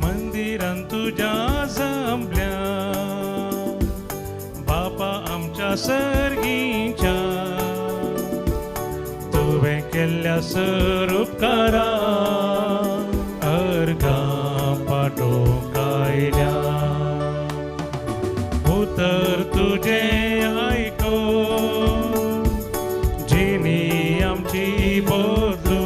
मंदिरांत तुझ्या जमल्या बापा आमच्या सर्गीच्या, तुवें केल्ल्या सर उपकारा अर्घा पाटो कायल्या. उतर तुझे आयको जिनी आमची बदलू,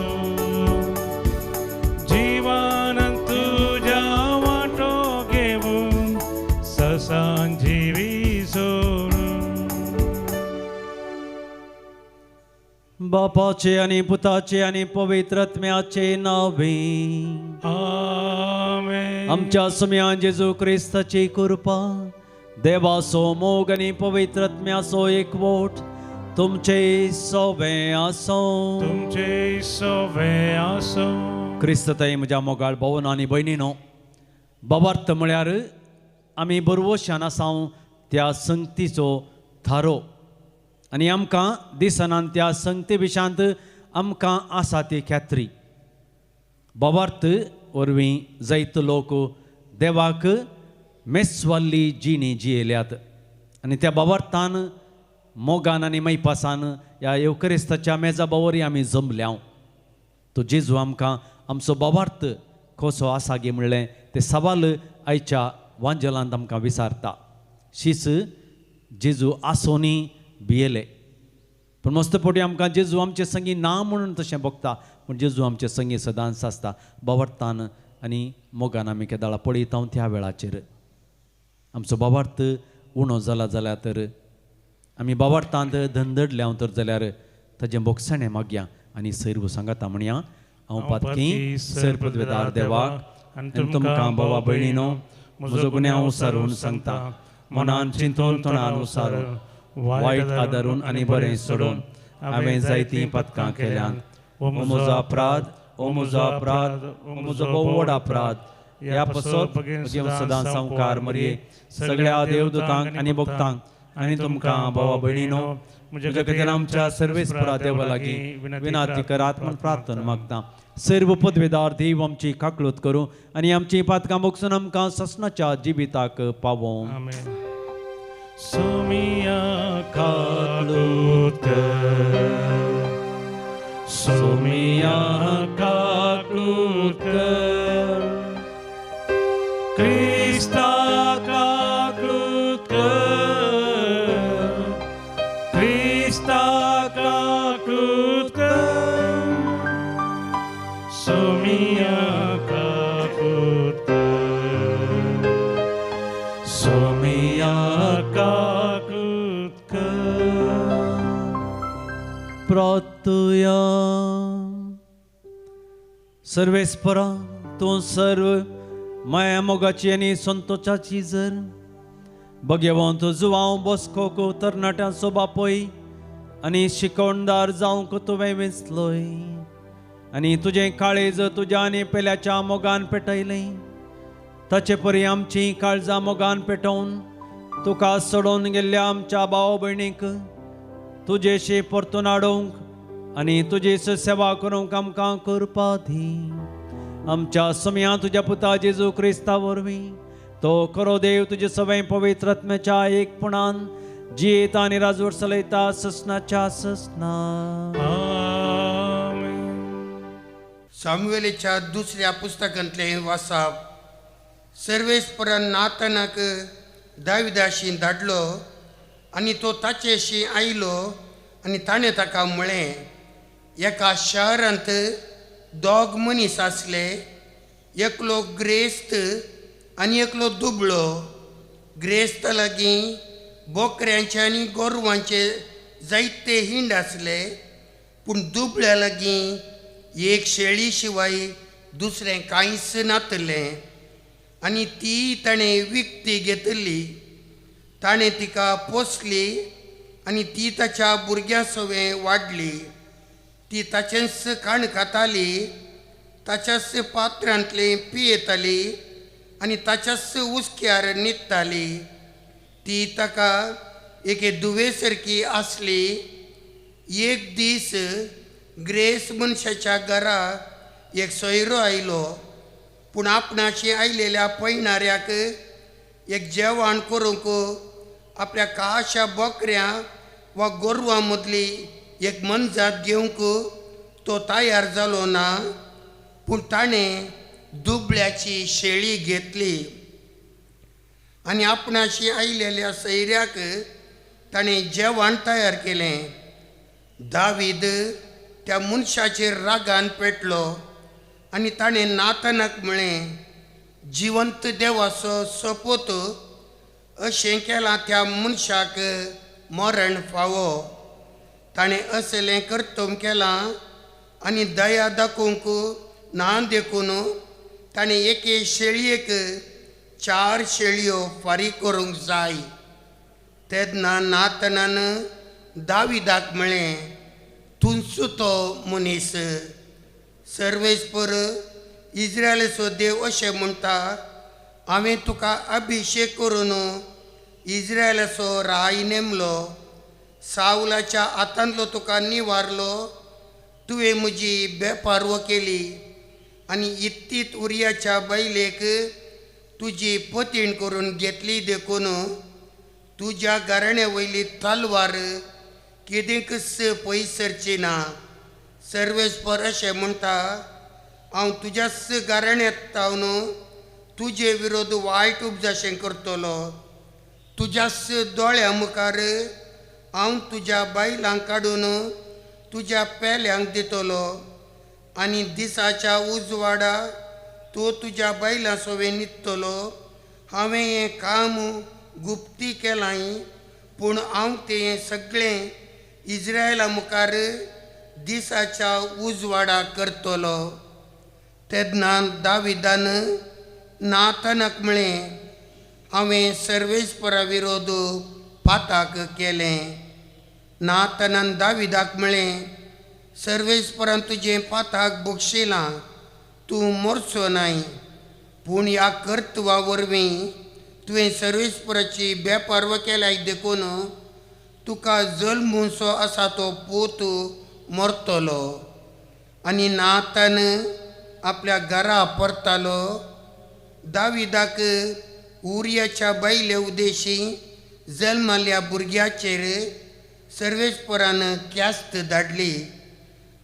जिवान तुझ्या वाटो घेऊन ससान जिवी सोडून. बापाचे आणि पुताचे आणि पवित्र आत्म्याचे नावे. आमेन. आमच्या सम्यान जेजू क्रिस्ताची कृपा, देवासो मोग आणि पवित्र आत्म्याचो एकवट तुमचे सोबे आसो. तुमचे सोबे आसो. क्रिस्तताई म्हज्या मोगाळ भावन आनी भयणीनो, बाबार्थ म्हळ्यार आमी बरवशान आसाव त्या संगतीचो थारो. आनी आमकां दिसनान त्या संगती विशांत आमकां आसा ती ख्यात्री. बाबार्थ वरवीं जायत लोक देवाक मेस्वाल्ली जिणी जियेल्यात. आनी त्या बाबार्थान मोगान आनी मैपासान ह्या येवकरिस्ताच्या मेजा बावरी आमी जमल्या. तो जेजू आमकां आमचो बाबार्थ कसो आसा गे म्हणलें ते सवाल आयच्या वांजलांत आमकां विचारता. शीस जेजू आसोनी भियेले, पूण मस्त पोटी आमकां जेजू आमचे संगी ना म्हणून तशें बगता, पूण जेजू आमचे संगी सदांच आसता. बाबार्थान आनी मोगान आमी केदाळा पळयता त्या वेळाचेर. आमचो बाबार्थ उणो जाला जाल्यार तर आमी बाबार्थांत धंदडल्या तर जाल्यार ताजें बोगसणें मागया आनी सैरव सांगाता म्हणया. हांव पातकी सर पदवेदार देवाक आनी तुमकां बाबा भयणीनो म्हजो गुन्यांव उसारून सांगता. मनान चिंतून तोंडान उसारून वायट आदारून आनी बरें सोडून हांवें जायतीं पथकां केल्यान. ओ म्हजो अपराध, ओ म्हजो अपराध, ओ म्हजो व्हड अपराध. ह्या पसत सदां संवकार मरये सगळ्या देवदूतांक आनी भक्तांक आनी तुमकां भावा भयणीनो म्हज्या खातीर आमच्या सर्वेस्परा देवा लागीं विनाती करात म्हूण प्रार्थना मागता. सर्व पदवेदार देव आमची काकळूत करूं आनी आमची पातकां बगसून आमकां ससनाच्या जिविताक पावों. आमेन. सोमिया काकळूत कर, सोमिया काकळूत कर, क्रिस्ता काकळूत कर, क्रिस्ता काकळूत कर, सोमिया काकळूत कर, सोमिया काकळूत कर. प्रार्थया. सर्वेस्परा तूं सर्व माया मोगाची आनी संतोषाची जर भगवंत जुवांव बसकोक तरणाट्यांचो बापोय आनी शिकोवणदार जावंक तुवें वेंचलोय आनी तुजें काळेज तुज्या आनी पेल्याच्या मोगान पेटयलें. ताचे परी आमची काळजां मोगान पेटोवन तुका सोडून गेल्ल्या आमच्या भाव भयणीक तुजेशी परतून हाडूंक आनी तुजीच सेवा करूंक आमकां कृपा दी. आमच्या सम्या तुज्या पुता जेजू क्रिस्ता वरवीं तो करो देव तुजे सवय पवित्र आत्म्याच्या एकपणान जियेता आनी राजवट चलयता ससनाच्या ससना. सामुएलीच्या दुसऱ्या पुस्तकांतले वाचप. सर्वेस्परान नातानाक दाविदाशी धाडलो आनी तो ताचेशी आयलो आनी ताणें ताका म्हळें, एका शहरांत दोग मनीस आसले, एकलो ग्रेस्त आनी एकलो दुबळो. ग्रेस्त लागीं बोकऱ्यांचे आनी गोरवांचे जायते हिंड आसले, पूण दुबळ्या लागीं एक शेळी शिवाय दुसरें कांयच नातलें. आनी ती ताणें विकती घेतली. ताणें तिका पोसली आनी ती ताच्या भुरग्यां सवें वाडली. ती ताचेंच खाण खाताली, ताच्याच पात्रांतलें पियेताली आनी ताच्याच उस्क्यार न्हिदताली. ती ताका एके दुवेसारकी आसली. एक दीस ग्रेस मनशाच्या घरा एक सोयरो आयलो, पूण आपणाशी आयलेल्या पयणाऱ्याक एक जेवण करूंक आपल्या काशा बकऱ्यां वा गोरवां मदली एक मनजात घेवंक तो तयार जालो ना. पूण ताणें दुबळ्याची शेळी घेतली आनी आपणाशी आयलेल्या सैऱ्याक ताणें जेवण तयार केलें. दावीद त्या मनशाचेर रागान पेटलो आनी ताणें नातानाक म्हळें, जिवंत देवाचो सपोत अशें केलां त्या मनशाक मरण फावो. ताणें असलें कर्तव्य केलां आनी दया दाखोवंक ना देखून ताणें एके शेळयेक 4 शेळयो फारीक करूंक जाय. तेन्ना नातनान दाविदाक म्हळें, तूंचो तो मनीस. सर्वेस्पर इस्रायलाचो देव अशें म्हणटा, हांवें तुका अभिशेक करून इस्रायलाचो राय नेमलो. सावलाच्या हातांतलो तुका निवारलो. तुवें म्हजी बेपारवो केली आनी इत्तीत उरियाच्या बैलेक तुजी पतीण करून घेतली देखून तुज्या घराण्या वयली तलवार केदेंकच पयस सरची ना. सर्वेस्पर अशें म्हणटा, हांव तुज्याच घराण्यांत रावन तुजे विरोध वायट उपजाशें करतलो. तुज्याच दोळ्या मुखार हांव तुज्या बायलांक काडून तुज्या पेल्यांक दितलो आनी दिसाच्या उजवाडा तूं तुज्या बायलां सवें न्हिदतलो. हांवें हें काम गुप्ती केलां, पूण हांव तें सगळें इस्रायला मुखार दिसाच्या उजवाडा करतलो. तेन्ना दाविदान नातानाक म्हळें, हांवें सर्वेस्परा विरोध पाताक केलें. नातनान दाविदाक म्हळें, सर्वेस्परान तुजें पाताक बक्षिलां, तूं मरचो नाय. पूण ह्या कर्तवा वरवीं तुवें सर्वेस्पराची बेपारवो केल्याय देखून तुका जल्मुचो आसा तो पूत मरतलो. आनी नातान आपल्या घरा परतालो. दाविदाक उरियाच्या बायले उदेशी जल्माल्या भुरग्याचेर सर्वेस्परान क्यास्त धाडली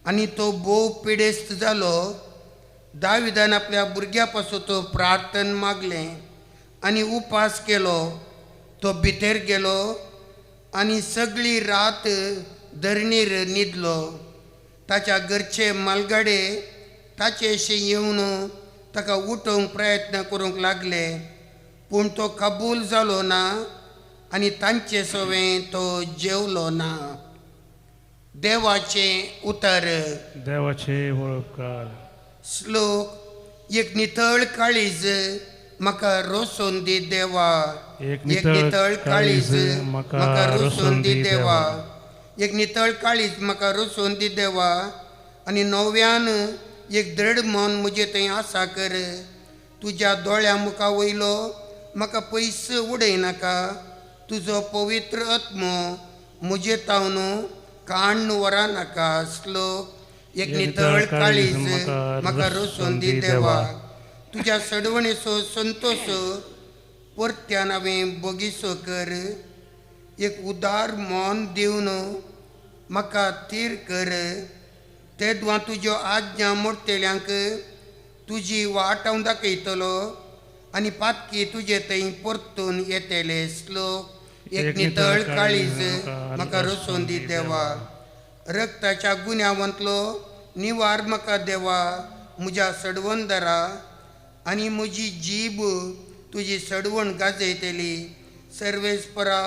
आनी तो भोव पिडेस्त जालो. दाविदान आपल्या भुरग्या पासून तो प्रार्थन मागलें आनी उपास केलो. तो भितर गेलो आनी सगळी रात धरणीर न्हिदलो. ताच्या घरचे मालगाडे ताचेशी येवन ताका उठोवंक प्रयत्न करूंक लागले, पूण तो कबूल जालो ना आनी तांचे सवें तो जेवलो ना. देवाचें उतर. देवाचे वळखकार. श्लोक. एक नितळ काळीज म्हाका रोसून दी देवा. एक नितळ काळीज म्हाका रोसून दी देवा. एक नितळ काळीज म्हाका रोसून दी देवा. आनी नव्यान एक दृढ मन म्हजे थंय आसा कर. तुज्या दोळ्या मुखा वयलो म्हाका पयस उडयनाका. तुजो पवित्र आत्मो म्हजे तावन काण व्हरा नाका. श्लोक. एक नितळ काळीज म्हाका रोसून दी देवा. तुज्या सडवणेचो संतोश परत्यान हांवें बगीचो कर. एक उदार मन दिवन म्हाका थीर कर. तेदवां तुज्यो आज्ञा मोडटेल्यांक तुजी वाट हांव दाखयतलो आनी पातकी तुजे थंय परतून येतले. श्लोक. एक नितळ काळीज म्हाका रोसोन दी देवा. रक्ताच्या गुन्यांवंतलो निवार म्हाका देवा म्हज्या सडवंदरा, आनी म्हजी जीब तुजी सडवण गाजयतली. सर्वेस्परा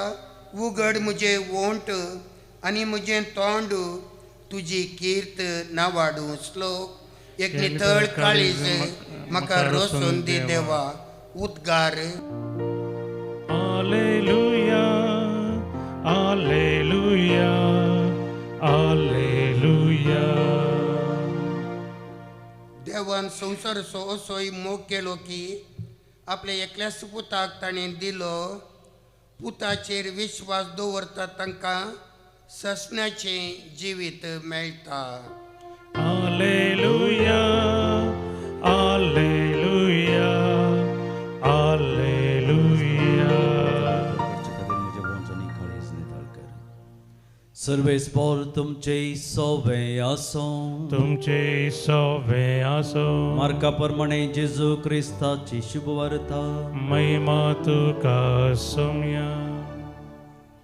उगड म्हजें वोंट आनी म्हजें तोंड तुजी कीर्त नावाडू. श्लोक. एक नितळ काळीज म्हाका रोसोन दी देवा. उद्गार. Alleluia, Alleluia, Alleluia. देवान संवसार असोय मोग केलो की आपल्या एकल्या सुपुताक ताणें दिलो. पुताचेर विश्वास दवरता तांकां ससण्याचें जिवीत मेळटा. Alleluia, Alleluia, Alleluia. सर्वेस्पर तुमचे सोवे असो. तुमचे सोवे असो. मार्काप्रमाणे जेजू क्रिस्ताची शुभवार्ता. महिमा तुका सोम्या.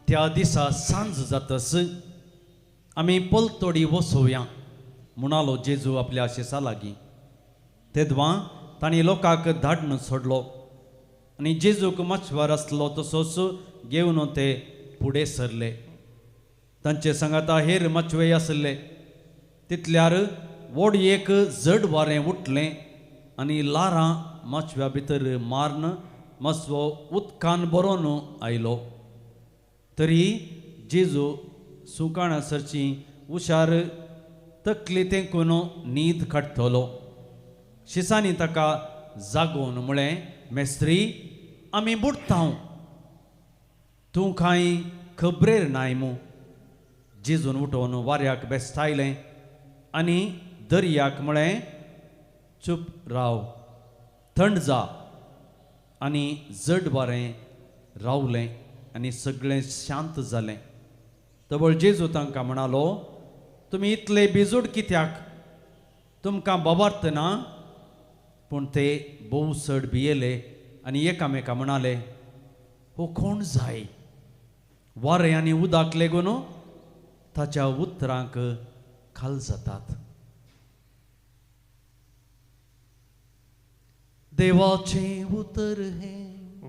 त्या दिसा सांज जातस आमी पलतोडी वसोवया म्हणालो जेजू आपल्या आशेसा लागीं. तेदवां तांणी लोकांक धाडून सोडलो आनी जेजूक मच्छवार आसलो तसोच घेवन ते फुडें सरले. तांचे सांगाता हेर मच्छवे आसले. तितल्यार व्हड जड वारें उठलें आनी लारां मच्छव्या भितर मारन मस्वो उदकान बरोवन आयलो. तरी जेजू सुकाणसरची हुशार तकली तेंकून न्हीद काडटलो. शिसांनी ताका जागोवन म्हळें, मेस्त्री आमी बुडटाव, तूं कांय खबरेर नाय मू. जेजून उठोवन वाऱ्याक बेस्तायलें आनी दर्याक म्हळें, चूप राव, थंड जा. आनी जड वारें रावलें आनी सगळें शांत जालें. तबळ जेजू तांकां म्हणालो, तुमी इतले बेजूड कित्याक? तुमकां बाबार्थ ना? पूण ते भोव चड भियेले आनी एकामेका म्हणाले, हो कोण जाय? वारें आनी उदक लेगून ताच्या उतरांक खाल जातात. देवाचें उतर हे.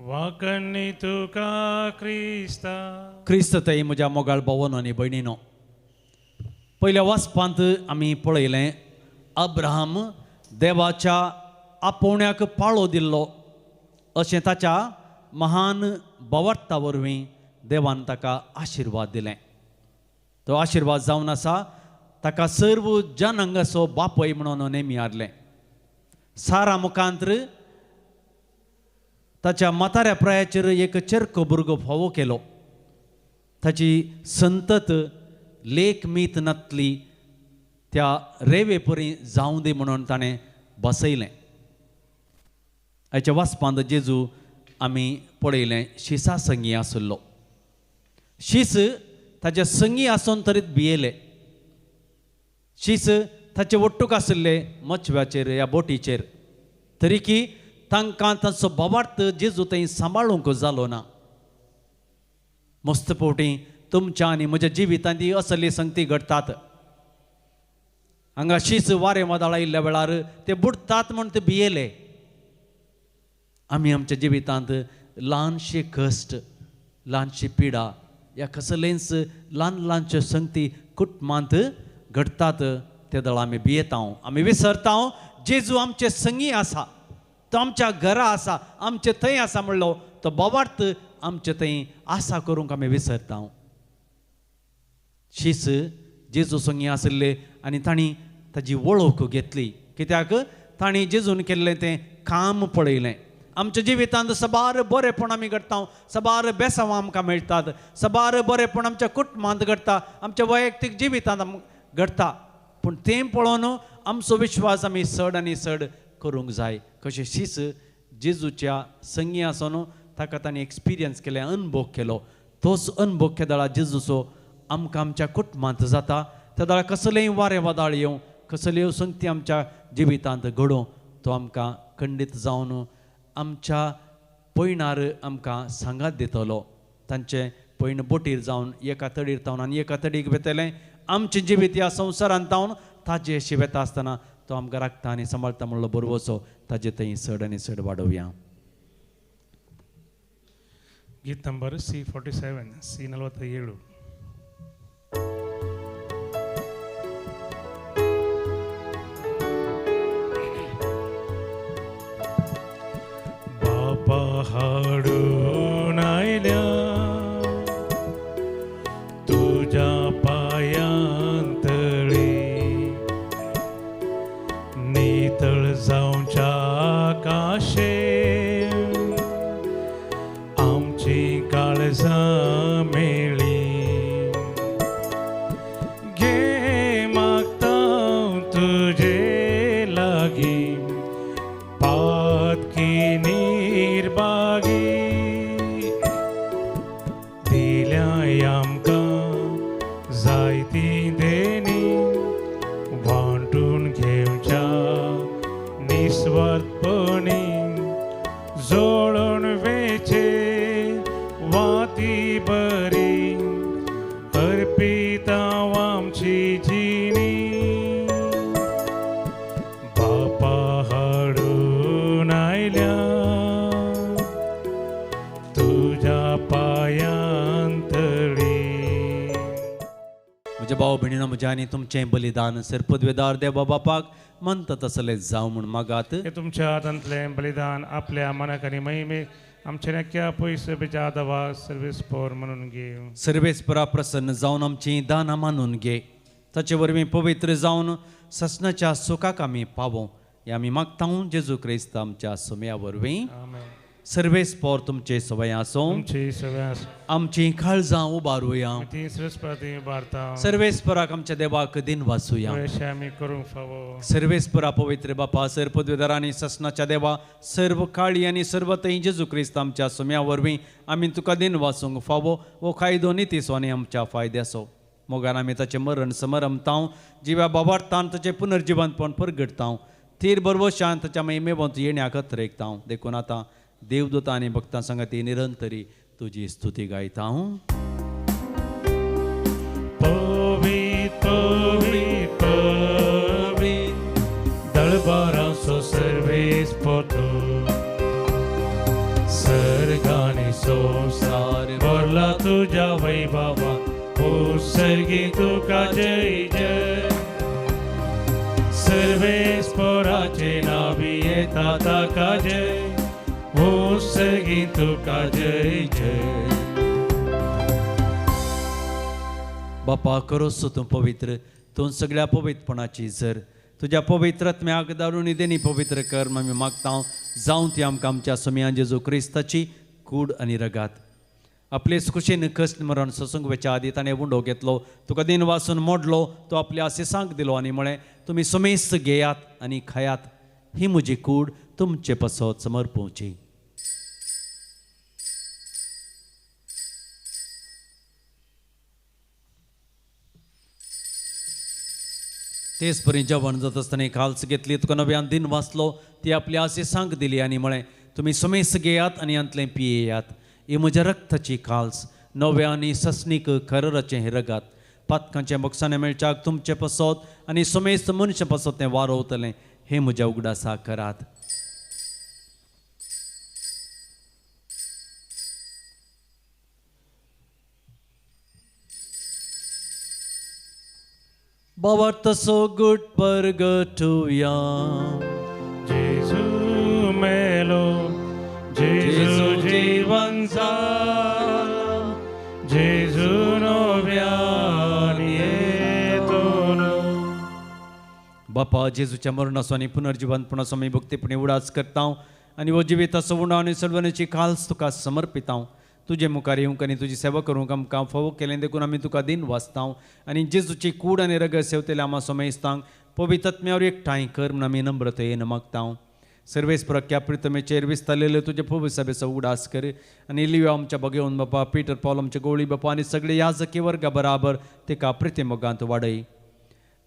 वाकणी तुका क्रिस्ता. क्रिस्त थंय म्हज्या मोगाळ भावानो आनी भयणीनो, पयल्या वाचपांत आमी पळयलें अब्राहम देवाच्या आपोवण्याक पाळो दिल्लो अशें ताच्या महान भावार्था वरवीं देवान ताका आशिर्वाद दिलें. तो आशिर्वाद जावन आसा ताका सर्व जनांगाचो बापय म्हणून नेमियारलें. सारा मुखांत्र ताच्या म्हाताऱ्या प्रायाचेर एक चेरको भुरगो फावो केलो. ताची संतत लेख मीत नातली त्या रेवे परी जावं दी म्हणून ताणें बसयलें. हाच्या वाचपांत जेजू आमी पळयलें शिसा संगी आसलो. शीस ताचे संगी आसून तरीत भियेले. शीस ताचे वट्टूक आसले मच्छव्याचेर ह्या बोटीचेर, तरी की तांकां ताचो भावार्थ जेजू थंय सांबाळूंक जालो ना. मस्त पोवटी तुमच्या आनी म्हज्या जिवितांत ही असली संगती घडटात. हांगा शीस वारें वादळ आयिल्ल्या वेळार ते बुडटात म्हूण ते भियेले. आमी आमच्या जिवितांत ल्हानशे कश्ट, ल्हानशी पिडा, ह्या कसलेंच ल्हान ल्हानश्यो संगती कुटुंबांत घडटात. ते दळ आमी भियेता, आमी विसरता जेजू आमचे संगी आसा, तो आमच्या घरा आसा, आमचे थंय आसा म्हणलो तो भावार्थ आमचे थंय आसा करूंक आमी विसरता. शीस जेजू संगी आसले आनी तांणी ताजी वळख घेतली, कित्याक तांणी जेजून केल्लें तें काम पळयलें. आमच्या जिवितांत सबार बरेपण आमी घडटा, सबार बेसांवां आमकां मेळटात, सबार बरेपण आमच्या कुटुंबांत घडटा, आमच्या वैयक्तीक जिवितांत घडटा. पूण तें पळोवन आमचो विश्वास आमी चड आनी चड करूंक जाय. कशें शीस जेजूच्या संगी आसून ताका ताणें एक्सपिरियन्स केलें, अनुभव केलो. तोच अनुभव केदळा जेजूचो आमकां आमच्या कुटुंबांत जाता. त्या दळा कसलेंय वारें वादळ येवं, कसल्यो संगती आमच्या जिवितांत घडोवं, तो आमकां खंडीत जावन आमच्या पयणार आमकां सांगात दितलो. तांचे पयण बोटीर जावन एका तडीर तावन आनी एका तडीक वेतलें आमचें जिवीत ह्या संवसारांत तावन ताजे अशी वेता आसतना तो आमकां राखता आनी सांबाळटा म्हणलो बरोबर असो ताजे थंय चड आनी चड वाडोवया. गीत नंबर C47 C47. बापा हाडून आयल्या तुझ्या पायांतळी नितळ जावच्या आकाशे आमची काळजां मेळी घे मागता तुझे लागीं पातकी निर्बागी दिल्या आमकां जायती देणी वांटून घेवच्या निस्वार्थपणी जोडून वेचे वाती बरी अर्पिता आमची जिणी बापा हाडून आयल्या तुझ्या पायांतळी. म्हज्या भाव भयणीनो म्हज्या आनी तुमचें बलिदान सरपदवेदार देवा बापाक म्हणता तसलें जावं म्हूण मागात. हे तुमच्या हातांतलें बलिदान आपल्या मनाक आनी महिमेक आमचे नक्क्या पयसुबेच्या दवा सर्वीस पोर म्हणून घेव. सर्वेस्परा प्रसन्न जावन आमची दानां मानून घे. ताचे वरवीं पवित्र जावन ससनाच्या सुखाक आमी पावो हे आमी मागता जेजू क्रिस्त आमच्या सुम्या वरवीं. आमेन. सर्वेस्पोर तुमचे सवय आसूं तुमची सगळ्या आमची काळजां उबारुया. ती सरस्वती भारता सर्वेस्पराक आमच्या देवाक दिन वाचुया. अशें आमी करूंक फावो. सर्वेस्परा पवित्र बापा सरपदवेदार आनी ससनाच्या देवा सर्व काळी आनी सर्व थंय जेजू क्रिस्त आमच्या सुम्या वरवीं आमी तुका दिन वाचूंक फावो वो कायदो नितीसो आनी आमच्या फायद्याचो. मोगान आमी ताचें मरण समरमतां जिव्या बाबार्थान ताचें पुनर्जिवंतपण परगटतां थीर बरोबर शांत ताच्या महिमेवंत येण्याकत रेखतां. देखून आतां देवदूतां आनी भक्तां संगती निरंतरी तुजी स्तुती गायता. पवित्र पवित्र पवित्र दळबारांचो सर्वेस पोतो सर्गानी संसार भरला तुझ्या वैभवा उत्सर्गी तुका जय जय. सर्वेस्पराचे नावी येता ताका जय उत्सर्गी तुका जय जय. बापा करोसो तूं पवित्र तूं सगळ्या पवित्रपणाची झर तुज्या पवित्रत्म्याक दारून देणी पवित्र कर आमी मागता जावं ती आमकां आमच्या सुम्यान जेजू क्रिस्ताची कूड आनी रगात. आपले खुशेन कश्ट मरण ससूंक वेच्या आदी ताणें उंडो घेतलो तुका दिन वाचून मोडलो तो आपल्या आसेसांक दिलो आनी म्हळें तुमी सुमेस्त घेयात आनी खायात ही म्हजी कूड तुमचे पसत समर्पोवची. तेच परी जेवण जात आसतना काल्स घेतली तुका नव्यान दिन वाचलो ती आपल्या आसेसांक दिली आनी म्हळें तुमी सुमेस घेयात आनी अंतलें पियेयात ही म्हज्या रक्ताची काल्स नव्या आनी ससनीक खरराचें हें रगात पातकांचें बक्षांनी मेळच्याक तुमचें पसत आनी सुमेस्त मनशां पसत तें वारोवतलें हें म्हज्या उगडासा करात. बाबार्थसो गुट परगटुया. जेजू मेलो जेजू जीवन जाला जेजू नव्यान येतलो. बापा जेजूच्या मरणाचो आनी पुनर्जिवंतपणाचो आमी भक्तीपणी उडास करता आनी हो जिविताचो उंडो आनी सडवणेची काल्स तुका समर्पिता. तुजे मुखार येवंक आनी तुजी सेवा करूंक आमकां फावो केलें देखून आमी तुका दिन वाचता आनी जेजूची कूड आनी रगत सेवतेले आमा सोमेस्तांक पवित्रत्म्यावर एकठांय कर म्हूण आमी नम्रतेन मागता. सर्वेस्पराच्या प्रितमेचेर विस्तारलेले तुजे पवित्र सभेचो उडास कर आनी लियो आमच्या भगवंत बापा पिटर पॉल आमचे गवळी बापा आनी सगळे याजकी वर्गा बराबर तेका प्रितेमोगांत वाडय.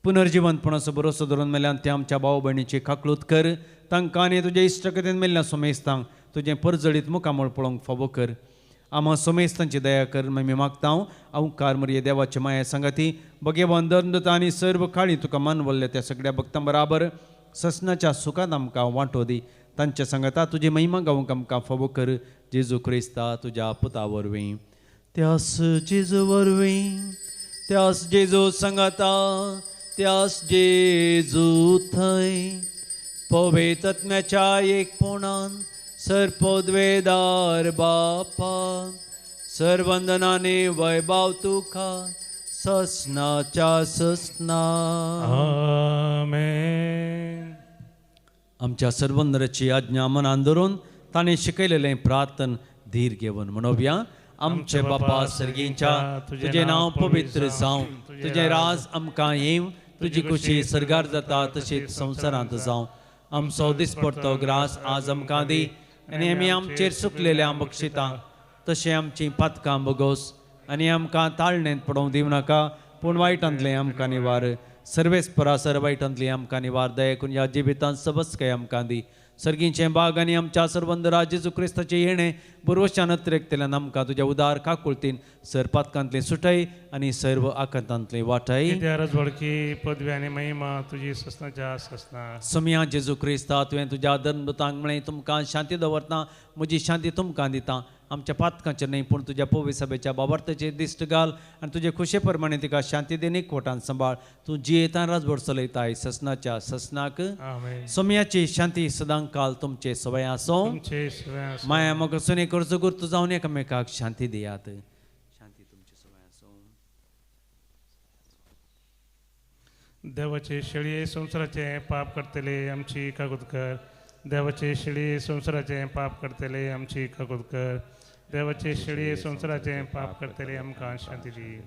पुनर्जिवंतपणाचो भरोसो धरून मेल्यान ते आमच्या भाव भयणीची खाकलूत कर तांकां आनी तुजे इश्टकतेन मेल्ल्या सोमेस्तांक तुजें परजळीत मुखामळ पळोवंक फावो कर आम्हा सोमेस्तांची दया कर मी मागता अवकार मरिये देवाची माया संगती भगवान दंडता आणि सर्व काळी तुका मानवल्ल्या त्या सगळ्या भक्तां बराबर ससनाच्या सुखात आमकां वांटो दी तांच्या संगता तुजी महिमा गावूंक आमकां फावो कर जेजू क्रिस्ता तुज्या पुता वरवीं त्यास जेजू वरवीं त्यास जेजू संगता त्यास जेजू थंय पवित्र आत्म्याच्या एकपणान सर्पोद्वेदार बापा सर्वंदनाने वैभव तुका ससनाच्या ससना आमेन. आमच्या सर्वंदराची आज्ञा मनान धरून ताणें शिकयलेलें प्रार्थन धीर घेवन म्हणोवया. आमचे बापा सर्गींच्या तुझे नांव पवित्र जावं तुझे राज आमकां येवं तुजी खुशी सर्गार जाता तशीच संवसारांत जावं. आमचो दिसपडतो ग्रास आज आमकां दी आनी आमी आमचेर सुकलेल्या बक्षिता तशें आमची पातकां बगोस आनी आमकां ताळणेंत पडोवंक दिवं नाका पूण वायटांतलें आमकां निवार सर्वेस परासर वायटांतली आमकां निवार दया करून ह्या जिवितांत सबस्काय आमकां दी. सर्गींचें बाग आनी आमच्या सर्वंदरा जेजू क्रिस्ताचें येणें बुरवश्यान अतिरेकतेल्यान आमकां तुज्या उदार काकुळतीन सरपातकांतलें सुटय आनी सर्व आकांतांतलें वाटय. कित्या रजवडकी पदवी आनी महिमा तुजी ससनाच्या ससना. समया जेजू क्रिस्ता तुवें तुज्या दंडतांक म्हळें तुमकां शांती दवरता म्हजी शांती तुमकां दिता. आमच्या पातकांचेर न्हय पूण तुज्या पवित्र सभेच्या बाबर्थाचेर दिश्ट घाल आनी तुजे खुशे प्रमाणे तिका शांती देन एकवटान सांबाळ. तूं जियेता राजभर चलयताय ससनाच्या ससनाक. आमेन. सोम्याची शांती सदां काल तुमचे सवय आसूं. तुमचे सवय आसूं. माया मोगसून एक कर्ज गुर्त जावन एकामेकाक शांती दियात. शांती तुमची सवय आसूं. देवाचे शेळये संवसाराचे पाप करतले आमची कागद कर. देवाचे शेळये संवसाराचे पाप करतले आमची कागद कर. देवाचे शेळये संवसाराचे पाप करतले आमकां शांती दी.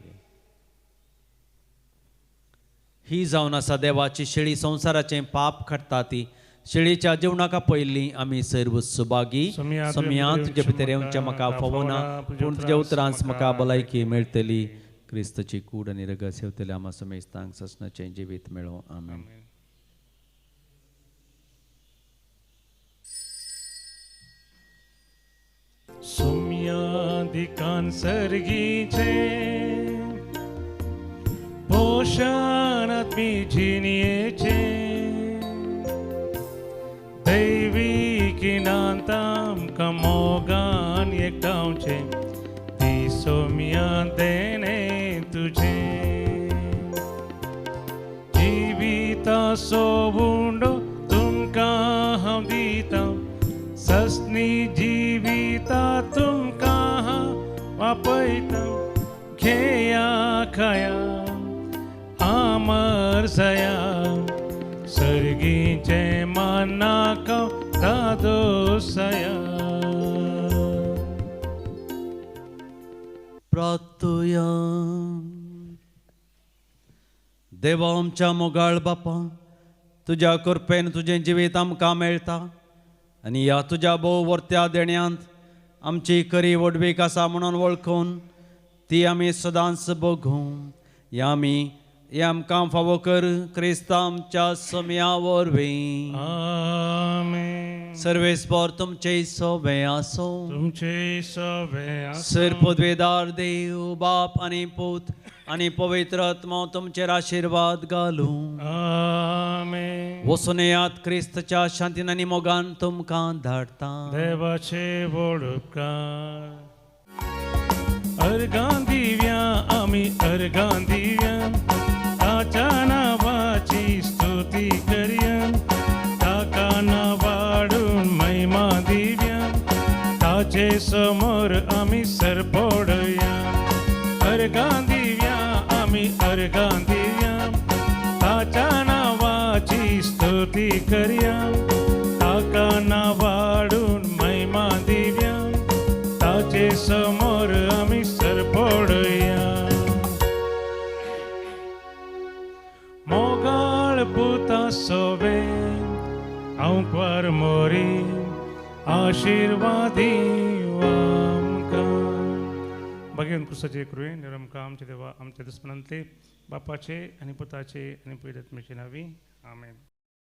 ही जावन आसा देवाची शेळी संवसाराचें पाप खटता ती. शेळीच्या जेवणाका पयलीं आमी सर्व सुभागी. सोम्या तुजे भितर येवचें म्हाका फावो ना पूण तुज्या उतरांस म्हाका भलायकी मेळटली. क्रिस्ताची कूड आनी रगत सेवतले आम्हा समेस्तांक ससनाचें जिवीत मेळो. आमेन. सोम्यादिकान सर्गीचे पोषणात मी जिनियेचे दैविकीनांत आमकां मोगान एकठांवचे ती सोम्या देणे तुझे जिविता सोबुंडो तुमकां हांव दिता ससनी जिविता तुमकां वापयता घेया खाया आमर सया सर्गीचे मानाका दादोसया. प्रार्थया. देवा आमच्या मोगाळ बापा तुज्या कृपेन तुजें जिवीत आमकां मेळटा आनी ह्या तुज्या भोव वर्त्या देण्यांत आमची खरी वडवीक आसा म्हणून वळखून ती आमी सदांच बघूं. हे आमकां फावो कर क्रिस्ता आमच्या समया वरवीं. आमेन. सर्वेस्पर तुमचे सवे आसो. तुमचे सवे आसो. सर पदवेदार देव बाप आनी पूत आनी पवित्र आत्मा तुमचेर आशीर्वाद घालूं. आमेन. वचून येयात क्रिस्ताच्या शांतीन आनी मोगान तुमकां धाडटा. देवाचे व्हड उपकार. अर्गां दिव्या आमी अर्गां दिव्या ताच्या नांवाची स्तुती करया. ताका नावाडून महिमा दिव्या ताचे समोर आमी सरपडया. अर्गां दिव्या आमी अर्गां दिव्या ताच्या नांवाची स्तुती करया. ताका नावाडून महिमा दिव्या ताचे समोर आमी सरपडया. मोगाळ पुता सोवे आमकां मोरी आशीर्वादी आमकां. भगवान कृष्णाचे कृपे निरमकां आमचे देवा आमच्या दुस्मनांतले बापाचे आनी पुताचे आनी पवित्र आत्म्याचे नांवी. आमेन.